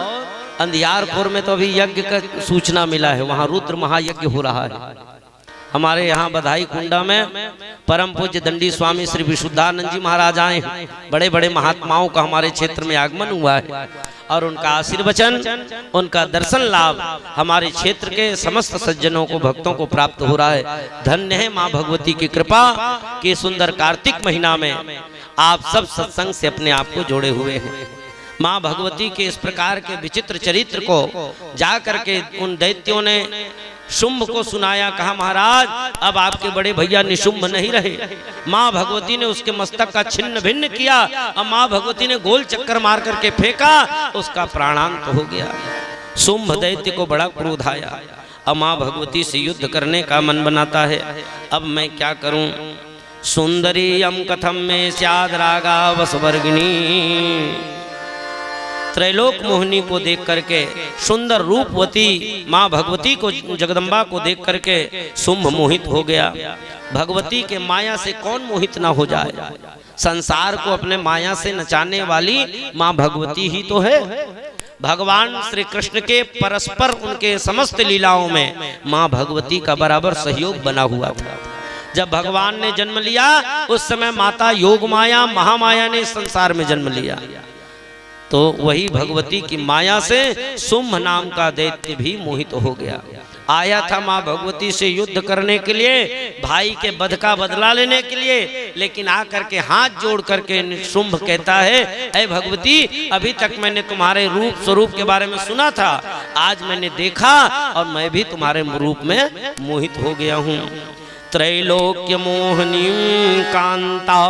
Speaker 1: अंधियारपुर में तो अभी यज्ञ का सूचना मिला है, वहां रुद्र महायज्ञ हो रहा है। हमारे यहाँ बधाई कुंडा में परम पूज्य दंडी स्वामी श्री विशुद्धानंद जी महाराज आए हैं। बड़े बड़े महात्माओं का हमारे क्षेत्र में आगमन हुआ है और उनका आशीर्वचन, उनका दर्शन लाभ हमारे क्षेत्र के समस्त सज्जनों को, भक्तों को प्राप्त हो रहा है। धन्य है माँ भगवती की कृपा कि सुंदर कार्तिक महीना में आप सब सत्संग से अपने आप को जोड़े हुए हैं। माँ भगवती के इस प्रकार के विचित्र चरित्र को जा करके उन दैत्यों ने शुंभ को सुनाया। कहा महाराज अब आपके बड़े भैया निशुंभ नहीं रहे। माँ भगवती ने उसके मस्तक का छिन्न भिन्न किया और माँ भगवती ने गोल चक्कर मार करके फेंका, उसका प्राणांत हो गया। शुंभ दैत्य को बड़ा क्रोध आया। अब माँ भगवती से युद्ध करने का मन बनाता है। अब मैं क्या करूं? सुंदरी यम कथम में स्याद रागा वसवर्गिणी। त्रैलोक मोहिनी को देख करके, सुंदर रूपवती माँ भगवती को, जगदम्बा को देख करके शुंभ मोहित हो गया। भगवती के माया से कौन मोहित ना हो जाए? संसार को अपने माया से नचाने वाली माँ भगवती ही तो है। भगवान श्री कृष्ण के परस्पर उनके समस्त लीलाओं में माँ भगवती का बराबर सहयोग बना हुआ था। जब भगवान ने जन्म लिया उस समय माता योग माया महामाया ने संसार में जन्म लिया, तो वही भगवती की माया से शुंभ नाम का दैत्य भी मोहित हो गया। आया था माँ भगवती से युद्ध करने के लिए, भाई के वध का बदला लेने के लिए, लेकिन आकर के हाथ जोड़ करके शुंभ कहता है, ऐ भगवती अभी तक मैंने तुम्हारे रूप स्वरूप के बारे में सुना था, आज मैंने देखा और मैं भी तुम्हारे रूप में मोहित हो गया हूँ। त्रैलोक्य मोहनी कांता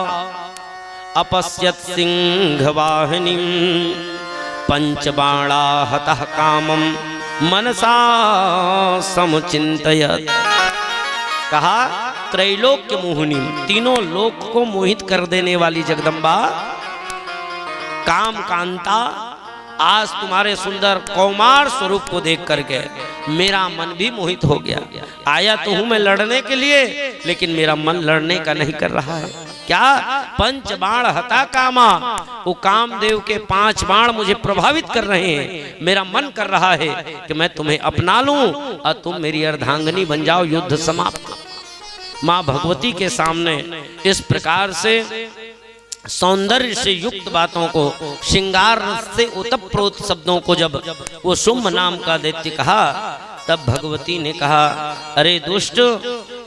Speaker 1: अपश्यत सिंहवाहिनी पंचबाणा हतः कामम मनसा समुचिंतयत। कहा त्रैलोक्य मोहिनी, तीनों लोक को मोहित कर देने वाली जगदम्बा, काम कांता, आज तुम्हारे सुंदर कौमार स्वरूप को देख करके मेरा मन भी मोहित हो गया। आया तो हूं मैं लड़ने के लिए, लेकिन मेरा मन लड़ने का नहीं कर रहा है। क्या? पंच बाण हता कामा, वो कामदेव के 5 बाण मुझे प्रभावित कर रहे हैं। मेरा मन कर रहा है कि मैं तुम्हें अपना लूं और तुम मेरी अर्धांगिनी बन जाओ, युद्ध समाप्त। माँ भगवती के सामने इस प्रकार से सौंदर्य से युक्त बातों को, श्रृंगार से उतप्रोत शब्दों को जब वो शुंभ नाम का दैत्य कहा, तब भगवती ने कहा, अरे दुष्ट,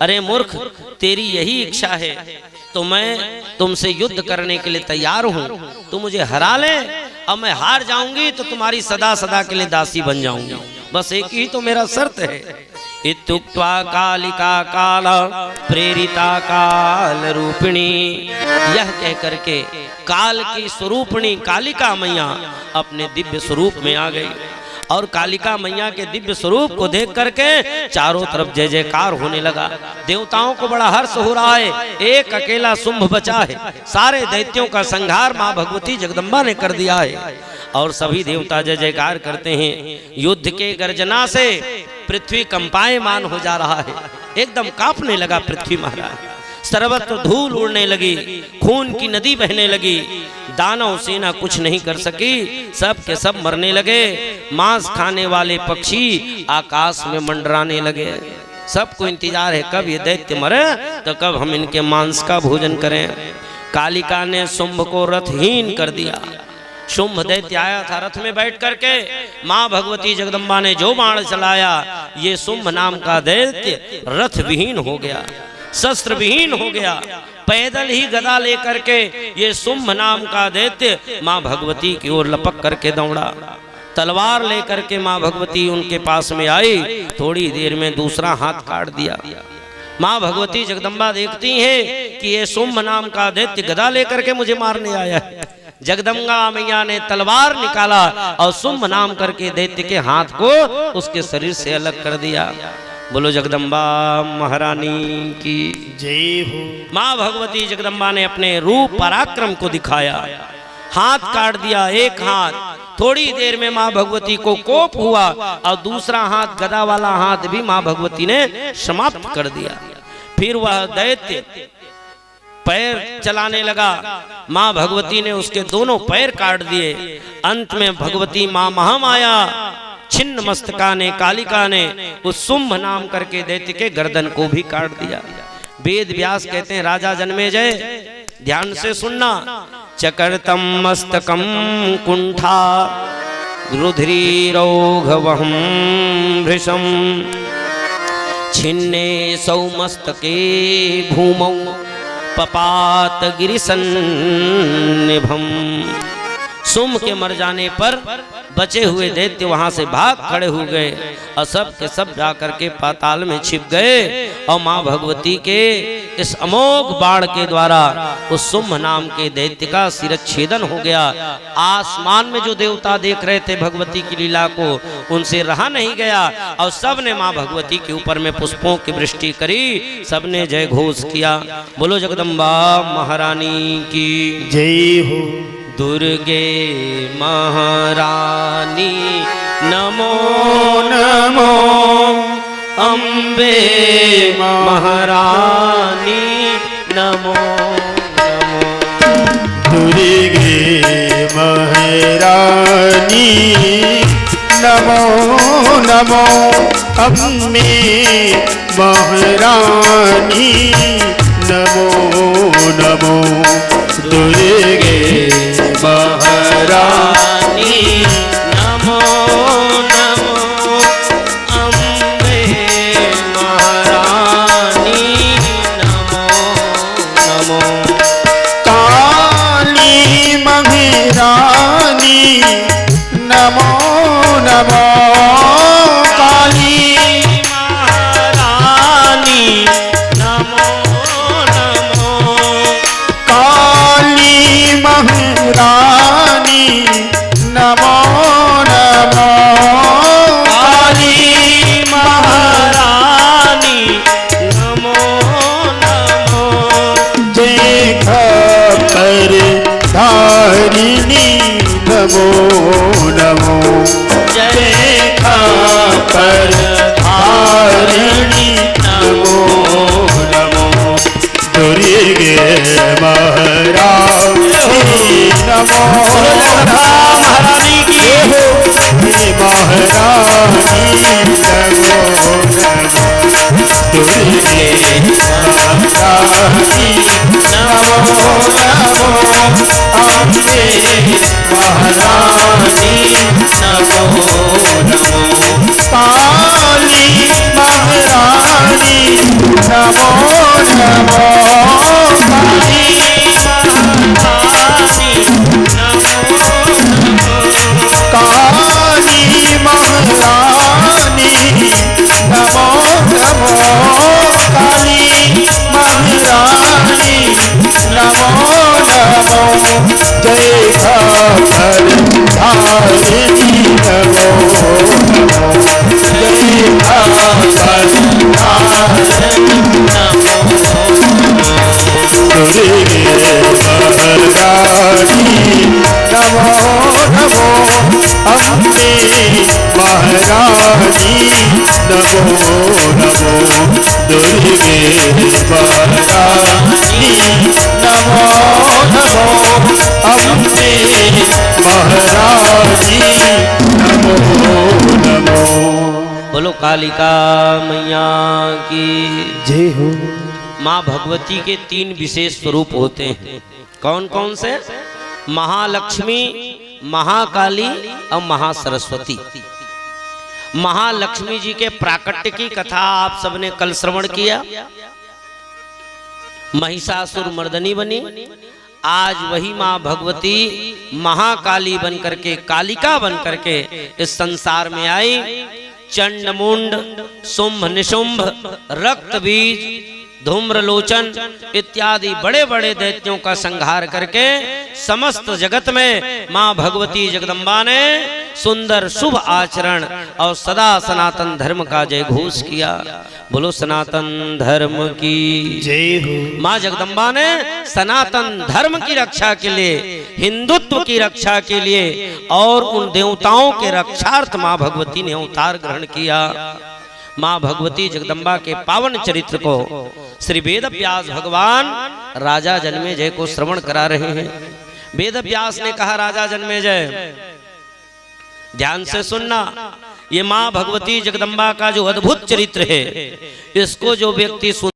Speaker 1: अरे मूर्ख, तेरी यही इच्छा है तो मैं तुमसे युद्ध करने के लिए तैयार हूँ। तुम मुझे हरा ले और मैं हार जाऊंगी तो तुम्हारी सदा सदा के लिए दासी बन जाऊंगी। बस एक ही तो मेरा शर्त है। इत्युक्त्वा कालिका काल प्रेरिता काल रूपिणी, यह कह करके काल की स्वरूपिणी कालिका मैया अपने दिव्य स्वरूप में आ गई और कालिका मैया के दिव्य स्वरूप को देख करके चारों तरफ जय जयकार होने लगा। देवताओं को बड़ा हर्ष हो रहा है, एक अकेला शुंभ बचा है। सारे दैत्यों का संहार माँ भगवती जगदम्बा ने कर दिया है और सभी देवता जय जयकार करते हैं। युद्ध के गर्जना से पृथ्वी कंपायमान हो जा रहा है, एकदम कांपने लगा पृथ्वी महाराज, सर्वत्र धूल उड़ने लगी, खून की नदी बहने लगी। दानव सेना कुछ नहीं कर सकी, सब के सब मरने लगे। मांस खाने वाले पक्षी आकाश में मंडराने लगे। सबको इंतजार है कब ये दैत्य मरे तो कब हम इनके मांस का भोजन करें। कालिका ने शुंभ को रथहीन कर दिया। शुंभ दैत्य आया था रथ में बैठ करके, माँ भगवती जगदम्बा ने जो बाण चलाया, ये शुंभ नाम का दैत्य रथ विहीन हो गया, शस्त्र विहीन हो गया। पैदल ही गदा लेकर के ये शुंभ नाम का दैत्य माँ भगवती की ओर लपक करके दौड़ा। तलवार लेकर के माँ भगवती उनके पास में आई, थोड़ी देर में दूसरा हाथ काट दिया। माँ भगवती जगदम्बा देखती हैं कि ये शुंभ नाम का दैत्य गदा लेकर के मुझे मारने आया है। जगदम्बा मैया ने तलवार निकाला और शुंभ नाम करके दैत्य के हाथ को उसके शरीर से अलग कर दिया। बोलो जगदम्बा महारानी की
Speaker 2: जय हो।
Speaker 1: माँ भगवती जगदम्बा ने अपने रूप पराक्रम को दिखाया, हाथ काट दिया, एक हाथ। थोड़ी देर में माँ भगवती को कोप हुआ और दूसरा हाथ गदा वाला हाथ भी माँ भगवती ने समाप्त कर दिया। फिर वह दैत्य पैर चलाने लगा, माँ भगवती ने उसके दोनों पैर काट दिए। अंत में भगवती माँ महामाया छिन्न मस्तका ने, कालिका ने उस शुंभ नाम करके दैत्य के गर्दन को भी काट दिया। वेद व्यास कहते हैं, राजा जन्मेजय ध्यान से सुनना, चकर्तम मस्तकम कुंठा रुधिरौघवहं भृशं छिन्ने सौमस्तके भूमौ पपात गिरिसन्निभम। शुंभ के मर जाने पर बचे हुए दैत्य वहां से भाग खड़े हो गए और सब के सब जाकर के पाताल में छिप गए और मां भगवती के इस अमोघ बाण के द्वारा उस शुंभ नाम के दैत्य का शिरच्छेदन हो गया। आसमान में जो देवता देख रहे थे भगवती की लीला को, उनसे रहा नहीं गया और सब ने मां भगवती के ऊपर में पुष्पों की वृष्टि करी, सबने जय घोष किया। बोलो जगदम्बा महारानी की
Speaker 2: जय हो।
Speaker 1: दुर्गे महारानी नमो
Speaker 2: नमो
Speaker 1: अम्बे महारानी नमो नमो।
Speaker 2: दुर्गे महारानी नमो नमो अम्बे महारानी नमो नमो। दुर्गे महारानी
Speaker 1: नमो नमो अम्बे महारानी नमो नमो।
Speaker 2: काली महारानी नमो नमो। काली
Speaker 1: महारानी नमो नमो।
Speaker 2: काली महारानी नमो नमो।
Speaker 1: काली महारानी नमो नमो।
Speaker 2: जय खपर धारिणी नमो नमो।
Speaker 1: जय
Speaker 2: खपर धारिणी नमो नमो। दुर्गे महारानी नमो
Speaker 1: महारानी की
Speaker 2: महारानी नमो नमो। दुर्गे महारानी नमो नमो। अम्बे महारानी नमो नमो। काली महारानी नमो नमो। काली
Speaker 1: महारानी नमो नमो।
Speaker 2: काली महारानी नमो नमो। काली महारानी नमो नमो। जय खबर धारिणी नमो नमो। जय खबर धारिणी नमो नमो। दुर्गे महारानी नमो नमो। अम्बे महारानी नमो नमो। दुर्गे महारानी नमो नमो। अम्बे महारानी नमो नमो।
Speaker 1: बोलो कालिका मैया की
Speaker 2: जय हो।
Speaker 1: माँ भगवती के 3 विशेष स्वरूप होते हैं। कौन कौन से? महालक्ष्मी, महाकाली और महासरस्वती। महालक्ष्मी जी के प्राकट्य की कथा आप सबने कल श्रवण किया। महिषासुर मर्दनी बनी, आज वही माँ भगवती महाकाली बन करके, कालिका बन करके इस संसार में आई। चंड मुंड, शुंभ निशुंभ, रक्त बीज, धूम्रलोचन इत्यादि बड़े बड़े दैत्यों का संहार करके समस्त जगत में मां भगवती जगदम्बा ने सुंदर शुभ आचरण और सदा सनातन धर्म का जय घोष किया। बोलो सनातन धर्म की
Speaker 2: जय हो।
Speaker 1: मां जगदम्बा ने सनातन धर्म की रक्षा के लिए, हिंदुत्व की रक्षा के लिए और उन देवताओं के रक्षार्थ मां भगवती ने अवतार ग्रहण किया। माँ भगवती जगदम्बा के पावन चरित्र को श्री वेद व्यास भगवान राजा जन्मेजय को श्रवण करा रहे हैं। वेद व्यास ने कहा, राजा जन्मेजय ध्यान से सुनना, ये माँ भगवती जगदम्बा का जो अद्भुत चरित्र है, इसको जो व्यक्ति सुन